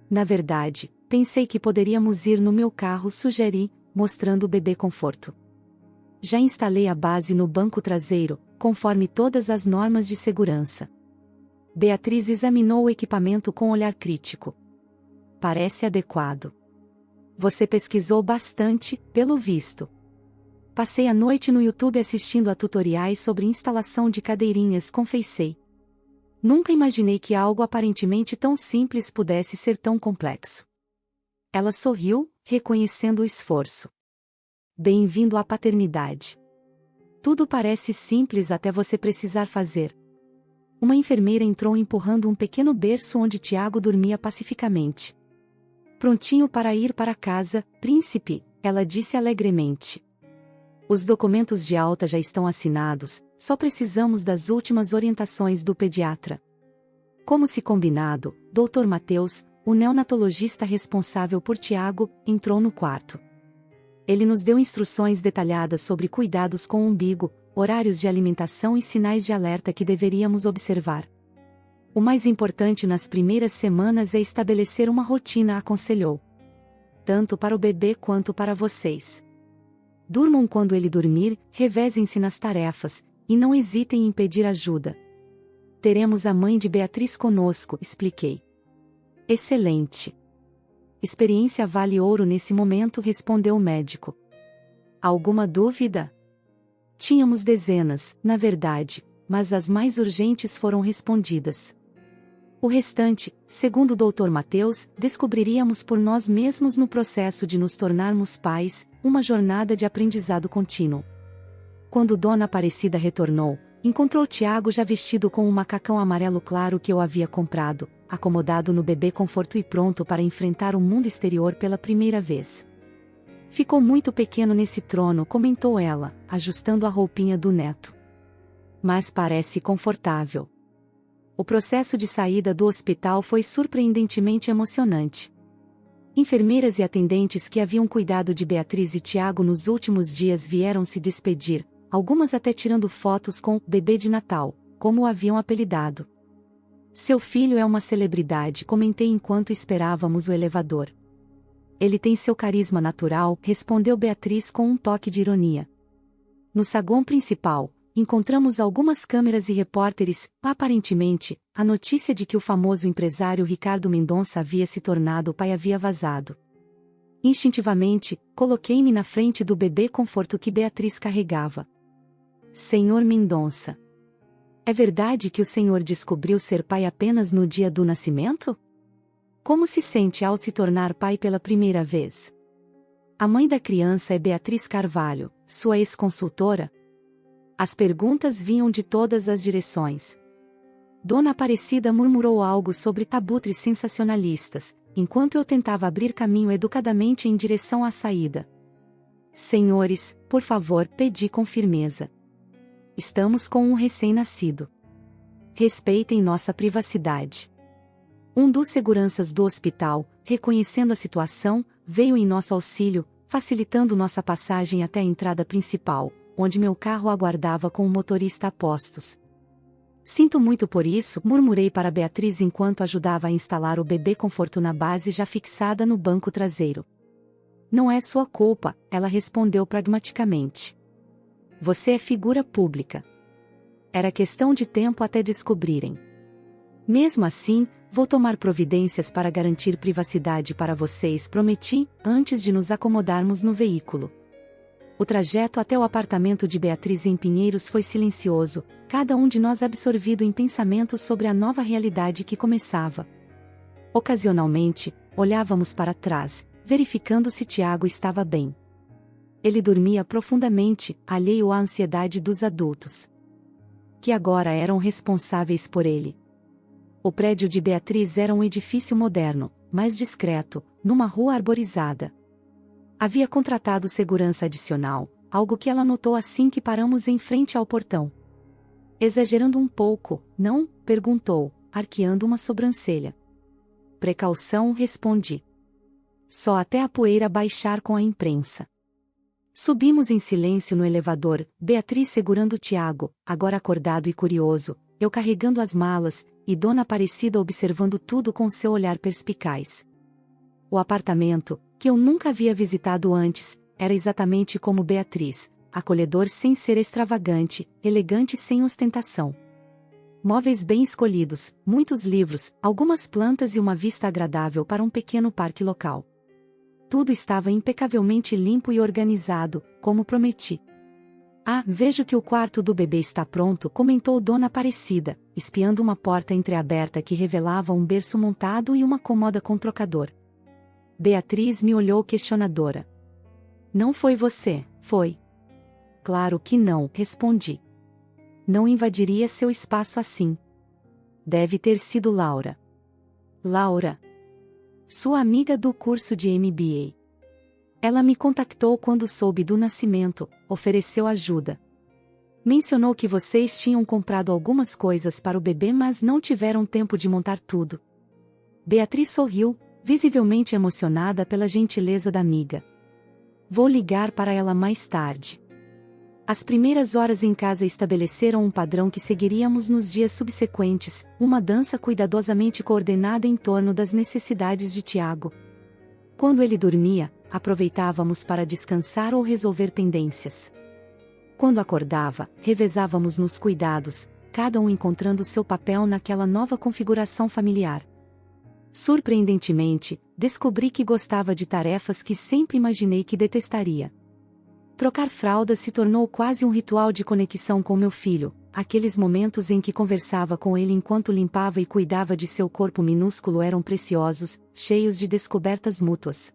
Na verdade, pensei que poderíamos ir no meu carro, sugeri, mostrando o bebê conforto. Já instalei a base no banco traseiro, conforme todas as normas de segurança. Beatriz examinou o equipamento com olhar crítico. Parece adequado. Você pesquisou bastante, pelo visto. Passei a noite no YouTube assistindo a tutoriais sobre instalação de cadeirinhas, confessei. Nunca imaginei que algo aparentemente tão simples pudesse ser tão complexo. Ela sorriu, reconhecendo o esforço. Bem-vindo à paternidade. Tudo parece simples até você precisar fazer. Uma enfermeira entrou empurrando um pequeno berço onde Tiago dormia pacificamente. Prontinho para ir para casa, príncipe, ela disse alegremente. Os documentos de alta já estão assinados, só precisamos das últimas orientações do pediatra. Como se combinado, Dr. Mateus, o neonatologista responsável por Tiago, entrou no quarto. Ele nos deu instruções detalhadas sobre cuidados com o umbigo, horários de alimentação e sinais de alerta que deveríamos observar. O mais importante nas primeiras semanas é estabelecer uma rotina, aconselhou. Tanto para o bebê quanto para vocês. Durmam quando ele dormir, revezem-se nas tarefas, e não hesitem em pedir ajuda. Teremos a mãe de Beatriz conosco, expliquei. Excelente. Experiência vale ouro nesse momento, respondeu o médico. Alguma dúvida? Tínhamos dezenas, na verdade, mas as mais urgentes foram respondidas. O restante, segundo o Dr. Mateus, descobriríamos por nós mesmos no processo de nos tornarmos pais, uma jornada de aprendizado contínuo. Quando Dona Aparecida retornou, encontrou Tiago já vestido com um macacão amarelo claro que eu havia comprado, acomodado no bebê conforto e pronto para enfrentar o mundo exterior pela primeira vez. Ficou muito pequeno nesse trono, comentou ela, ajustando a roupinha do neto. Mas parece confortável. O processo de saída do hospital foi surpreendentemente emocionante. Enfermeiras e atendentes que haviam cuidado de Beatriz e Tiago nos últimos dias vieram se despedir, algumas até tirando fotos com o bebê de Natal, como o haviam apelidado. Seu filho é uma celebridade, comentei enquanto esperávamos o elevador. Ele tem seu carisma natural, respondeu Beatriz com um toque de ironia. No saguão principal, encontramos algumas câmeras e repórteres. Aparentemente, a notícia de que o famoso empresário Ricardo Mendonça havia se tornado pai havia vazado. Instintivamente, coloquei-me na frente do bebê conforto que Beatriz carregava. Senhor Mendonça. É verdade que o senhor descobriu ser pai apenas no dia do nascimento? Como se sente ao se tornar pai pela primeira vez? A mãe da criança é Beatriz Carvalho, sua ex-consultora? As perguntas vinham de todas as direções. Dona Aparecida murmurou algo sobre abutres sensacionalistas, enquanto eu tentava abrir caminho educadamente em direção à saída. Senhores, por favor, pedi com firmeza. Estamos com um recém-nascido. Respeitem nossa privacidade. Um dos seguranças do hospital, reconhecendo a situação, veio em nosso auxílio, facilitando nossa passagem até a entrada principal, onde meu carro aguardava com o motorista a postos. Sinto muito por isso, murmurei para Beatriz enquanto ajudava a instalar o bebê conforto na base já fixada no banco traseiro. Não é sua culpa, ela respondeu pragmaticamente. Você é figura pública. Era questão de tempo até descobrirem. Mesmo assim, vou tomar providências para garantir privacidade para vocês, prometi, antes de nos acomodarmos no veículo. O trajeto até o apartamento de Beatriz em Pinheiros foi silencioso, cada um de nós absorvido em pensamentos sobre a nova realidade que começava. Ocasionalmente, olhávamos para trás, verificando se Tiago estava bem. Ele dormia profundamente, alheio à ansiedade dos adultos, que agora eram responsáveis por ele. O prédio de Beatriz era um edifício moderno, mais discreto, numa rua arborizada. Havia contratado segurança adicional, algo que ela notou assim que paramos em frente ao portão. Exagerando um pouco, não? Perguntou, arqueando uma sobrancelha. Precaução, respondi. Só até a poeira baixar com a imprensa. Subimos em silêncio no elevador, Beatriz segurando Tiago, agora acordado e curioso, eu carregando as malas, e Dona Aparecida observando tudo com seu olhar perspicaz. O apartamento, que eu nunca havia visitado antes, era exatamente como Beatriz, acolhedor sem ser extravagante, elegante sem ostentação. Móveis bem escolhidos, muitos livros, algumas plantas e uma vista agradável para um pequeno parque local. Tudo estava impecavelmente limpo e organizado, como prometi. Ah, vejo que o quarto do bebê está pronto, comentou Dona Aparecida, espiando uma porta entreaberta que revelava um berço montado e uma cômoda com trocador. Beatriz me olhou questionadora. Não foi você, foi? Claro que não, respondi. Não invadiria seu espaço assim. Deve ter sido Laura. Laura? Sua amiga do curso de MBA. Ela me contactou quando soube do nascimento, ofereceu ajuda. Mencionou que vocês tinham comprado algumas coisas para o bebê, mas não tiveram tempo de montar tudo. Beatriz sorriu, visivelmente emocionada pela gentileza da amiga. Vou ligar para ela mais tarde. As primeiras horas em casa estabeleceram um padrão que seguiríamos nos dias subsequentes, uma dança cuidadosamente coordenada em torno das necessidades de Tiago. Quando ele dormia, aproveitávamos para descansar ou resolver pendências. Quando acordava, revezávamos nos cuidados, cada um encontrando seu papel naquela nova configuração familiar. Surpreendentemente, descobri que gostava de tarefas que sempre imaginei que detestaria. Trocar fraldas se tornou quase um ritual de conexão com meu filho, aqueles momentos em que conversava com ele enquanto limpava e cuidava de seu corpo minúsculo eram preciosos, cheios de descobertas mútuas.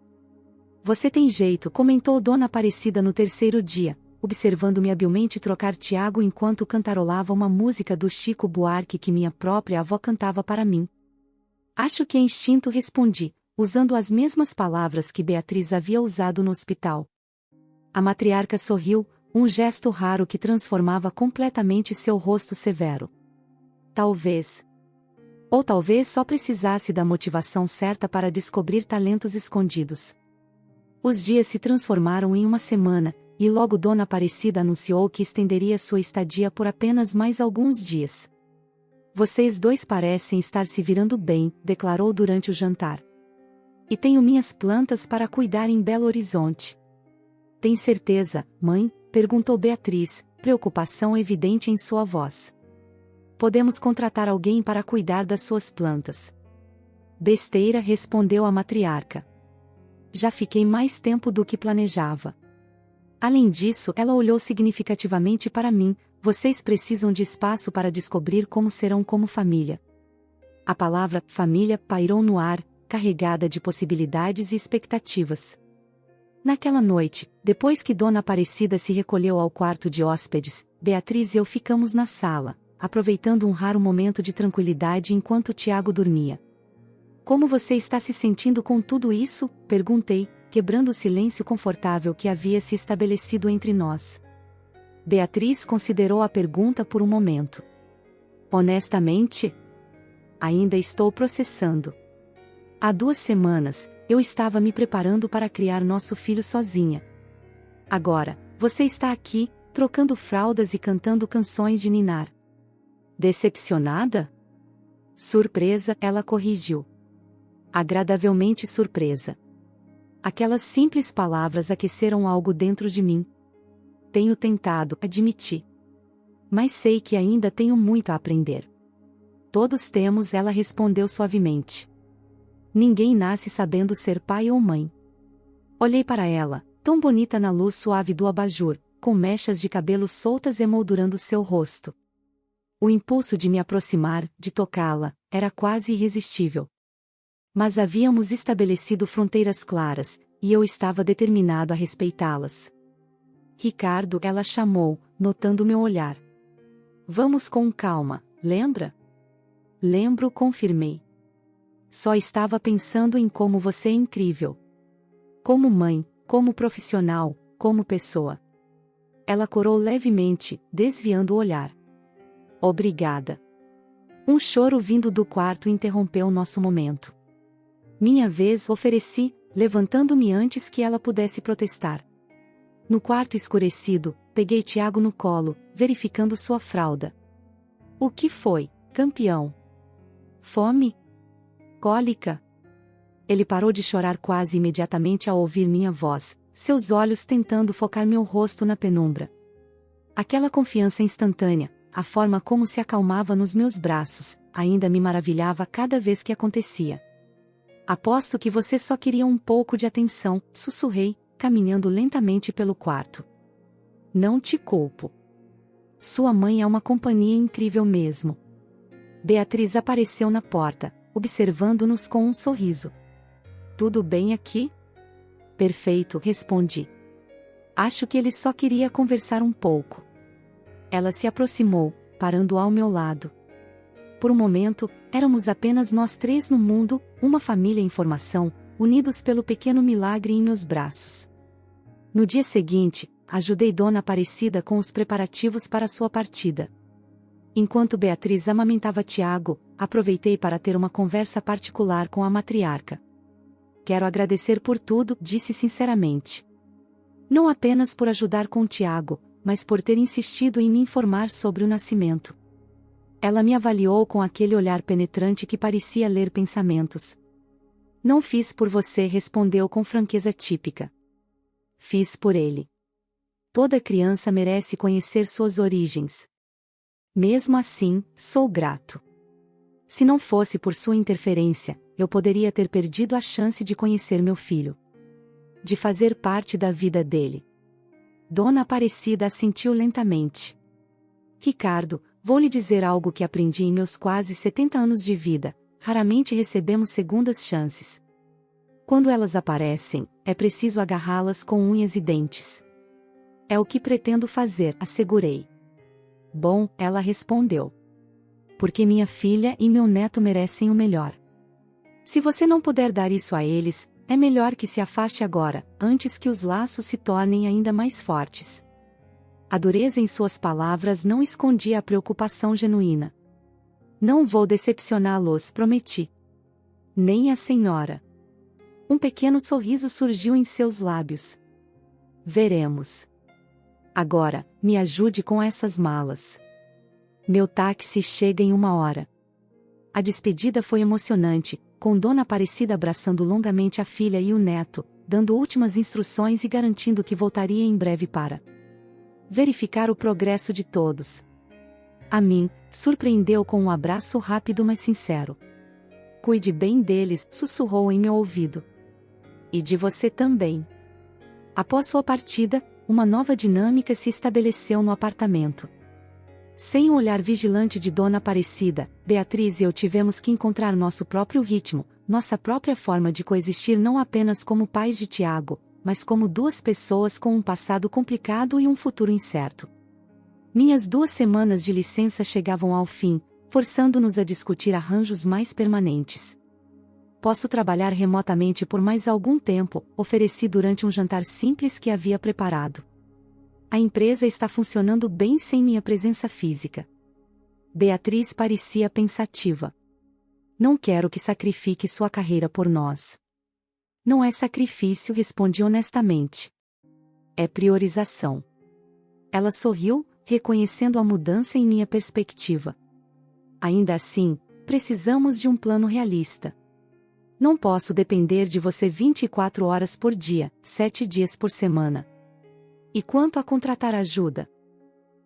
Você tem jeito, comentou Dona Aparecida no terceiro dia, observando-me habilmente trocar Tiago enquanto cantarolava uma música do Chico Buarque que minha própria avó cantava para mim. Acho que é instinto, respondi, usando as mesmas palavras que Beatriz havia usado no hospital. A matriarca sorriu, um gesto raro que transformava completamente seu rosto severo. Talvez. Ou talvez só precisasse da motivação certa para descobrir talentos escondidos. Os dias se transformaram em uma semana, e logo Dona Aparecida anunciou que estenderia sua estadia por apenas mais alguns dias. Vocês dois parecem estar se virando bem, declarou durante o jantar. E tenho minhas plantas para cuidar em Belo Horizonte. Tem certeza, mãe? Perguntou Beatriz, preocupação evidente em sua voz. Podemos contratar alguém para cuidar das suas plantas. Besteira, respondeu a matriarca. Já fiquei mais tempo do que planejava. Além disso, ela olhou significativamente para mim, vocês precisam de espaço para descobrir como serão como família. A palavra família pairou no ar, carregada de possibilidades e expectativas. Naquela noite, depois que Dona Aparecida se recolheu ao quarto de hóspedes, Beatriz e eu ficamos na sala, aproveitando um raro momento de tranquilidade enquanto Tiago dormia. Como você está se sentindo com tudo isso? Perguntei, quebrando o silêncio confortável que havia se estabelecido entre nós. Beatriz considerou a pergunta por um momento. Honestamente? Ainda estou processando. Há 2 semanas, eu estava me preparando para criar nosso filho sozinha. Agora, você está aqui, trocando fraldas e cantando canções de ninar. Decepcionada? Surpresa, ela corrigiu. Agradavelmente surpresa. Aquelas simples palavras aqueceram algo dentro de mim. Tenho tentado, admiti. Mas sei que ainda tenho muito a aprender. Todos temos, ela respondeu suavemente. Ninguém nasce sabendo ser pai ou mãe. Olhei para ela, tão bonita na luz suave do abajur, com mechas de cabelo soltas emoldurando seu rosto. O impulso de me aproximar, de tocá-la, era quase irresistível. Mas havíamos estabelecido fronteiras claras, e eu estava determinado a respeitá-las. Ricardo, ela chamou, notando meu olhar. Vamos com calma, lembra? Lembro, confirmei. Só estava pensando em como você é incrível. Como mãe, como profissional, como pessoa. Ela corou levemente, desviando o olhar. Obrigada. Um choro vindo do quarto interrompeu nosso momento. Minha vez, ofereci, levantando-me antes que ela pudesse protestar. No quarto escurecido, peguei Tiago no colo, verificando sua fralda. O que foi, campeão? Fome? Cólica? Ele parou de chorar quase imediatamente ao ouvir minha voz, seus olhos tentando focar meu rosto na penumbra. Aquela confiança instantânea, a forma como se acalmava nos meus braços, ainda me maravilhava cada vez que acontecia. Aposto que você só queria um pouco de atenção, sussurrei, caminhando lentamente pelo quarto. Não te culpo. Sua mãe é uma companhia incrível mesmo. Beatriz apareceu na porta, observando-nos com um sorriso. Tudo bem aqui? Perfeito, respondi. Acho que ele só queria conversar um pouco. Ela se aproximou, parando ao meu lado. Por um momento, éramos apenas nós três no mundo, uma família em formação, unidos pelo pequeno milagre em meus braços. No dia seguinte, ajudei Dona Aparecida com os preparativos para sua partida. Enquanto Beatriz amamentava Tiago, aproveitei para ter uma conversa particular com a matriarca. Quero agradecer por tudo, disse sinceramente. Não apenas por ajudar com Tiago, mas por ter insistido em me informar sobre o nascimento. Ela me avaliou com aquele olhar penetrante que parecia ler pensamentos. Não fiz por você, respondeu com franqueza típica. Fiz por ele. Toda criança merece conhecer suas origens. Mesmo assim, sou grato. Se não fosse por sua interferência, eu poderia ter perdido a chance de conhecer meu filho. De fazer parte da vida dele. Dona Aparecida assentiu lentamente. Ricardo, vou lhe dizer algo que aprendi em meus quase 70 anos de vida: raramente recebemos segundas chances. Quando elas aparecem, é preciso agarrá-las com unhas e dentes. É o que pretendo fazer, assegurei. Bom, ela respondeu. Porque minha filha e meu neto merecem o melhor. Se você não puder dar isso a eles, é melhor que se afaste agora, antes que os laços se tornem ainda mais fortes. A dureza em suas palavras não escondia a preocupação genuína. Não vou decepcioná-los, prometi. Nem a senhora. Um pequeno sorriso surgiu em seus lábios. Veremos. Agora, me ajude com essas malas. Meu táxi chega em 1 hora. A despedida foi emocionante, com Dona Aparecida abraçando longamente a filha e o neto, dando últimas instruções e garantindo que voltaria em breve para verificar o progresso de todos. A mim, surpreendeu com um abraço rápido mas sincero. Cuide bem deles, sussurrou em meu ouvido. E de você também. Após sua partida, uma nova dinâmica se estabeleceu no apartamento. Sem o olhar vigilante de Dona Aparecida, Beatriz e eu tivemos que encontrar nosso próprio ritmo, nossa própria forma de coexistir não apenas como pais de Tiago, mas como duas pessoas com um passado complicado e um futuro incerto. Minhas 2 semanas de licença chegavam ao fim, forçando-nos a discutir arranjos mais permanentes. Posso trabalhar remotamente por mais algum tempo, ofereci durante um jantar simples que havia preparado. A empresa está funcionando bem sem minha presença física. Beatriz parecia pensativa. Não quero que sacrifique sua carreira por nós. Não é sacrifício, respondi honestamente. É priorização. Ela sorriu, reconhecendo a mudança em minha perspectiva. Ainda assim, precisamos de um plano realista. Não posso depender de você 24 horas por dia, 7 dias por semana. E quanto a contratar ajuda?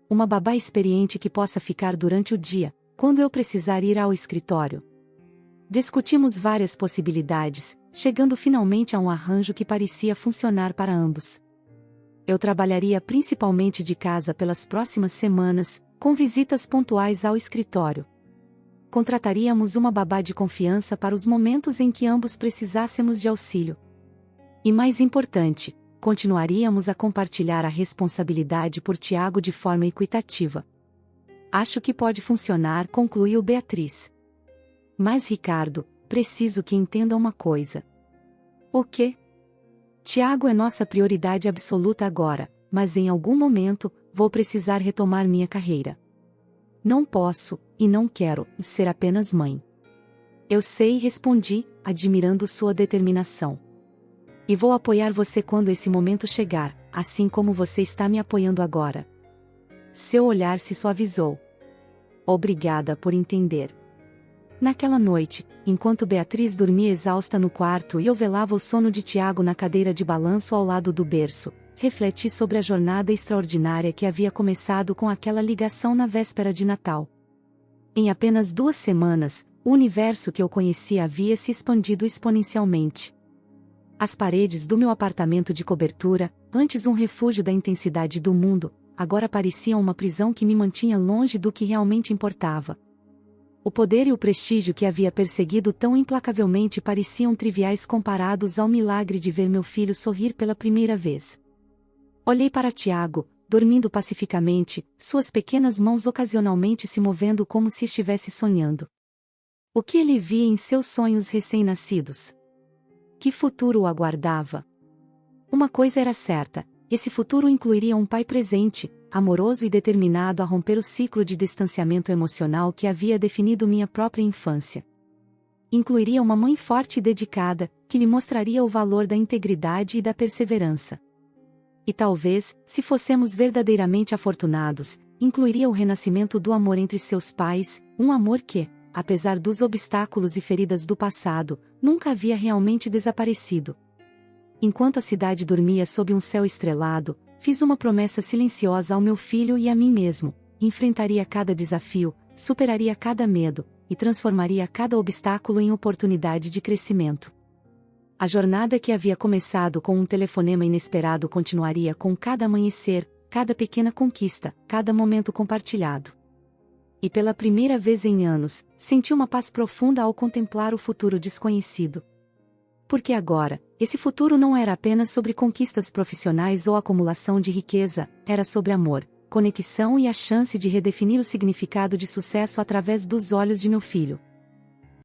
Uma babá experiente que possa ficar durante o dia, quando eu precisar ir ao escritório. Discutimos várias possibilidades, chegando finalmente a um arranjo que parecia funcionar para ambos. Eu trabalharia principalmente de casa pelas próximas semanas, com visitas pontuais ao escritório. Contrataríamos uma babá de confiança para os momentos em que ambos precisássemos de auxílio. E mais importante, continuaríamos a compartilhar a responsabilidade por Tiago de forma equitativa. Acho que pode funcionar, concluiu Beatriz. Mas Ricardo, preciso que entenda uma coisa. O quê? Tiago é nossa prioridade absoluta agora, mas em algum momento, vou precisar retomar minha carreira. Não posso, e não quero, ser apenas mãe. Eu sei, respondi, admirando sua determinação. E vou apoiar você quando esse momento chegar, assim como você está me apoiando agora. Seu olhar se suavizou. Obrigada por entender. Naquela noite, enquanto Beatriz dormia exausta no quarto e eu velava o sono de Tiago na cadeira de balanço ao lado do berço, refleti sobre a jornada extraordinária que havia começado com aquela ligação na véspera de Natal. Em apenas 2 semanas, o universo que eu conhecia havia se expandido exponencialmente. As paredes do meu apartamento de cobertura, antes um refúgio da intensidade do mundo, agora pareciam uma prisão que me mantinha longe do que realmente importava. O poder e o prestígio que havia perseguido tão implacavelmente pareciam triviais comparados ao milagre de ver meu filho sorrir pela primeira vez. Olhei para Tiago, dormindo pacificamente, suas pequenas mãos ocasionalmente se movendo como se estivesse sonhando. O que ele via em seus sonhos recém-nascidos? Que futuro o aguardava? Uma coisa era certa, esse futuro incluiria um pai presente, amoroso e determinado a romper o ciclo de distanciamento emocional que havia definido minha própria infância. Incluiria uma mãe forte e dedicada, que lhe mostraria o valor da integridade e da perseverança. E talvez, se fossemos verdadeiramente afortunados, incluiria o renascimento do amor entre seus pais, um amor que, apesar dos obstáculos e feridas do passado, nunca havia realmente desaparecido. Enquanto a cidade dormia sob um céu estrelado, fiz uma promessa silenciosa ao meu filho e a mim mesmo: enfrentaria cada desafio, superaria cada medo, e transformaria cada obstáculo em oportunidade de crescimento. A jornada que havia começado com um telefonema inesperado continuaria com cada amanhecer, cada pequena conquista, cada momento compartilhado. E pela primeira vez em anos, senti uma paz profunda ao contemplar o futuro desconhecido. Porque agora, esse futuro não era apenas sobre conquistas profissionais ou acumulação de riqueza, era sobre amor, conexão e a chance de redefinir o significado de sucesso através dos olhos de meu filho.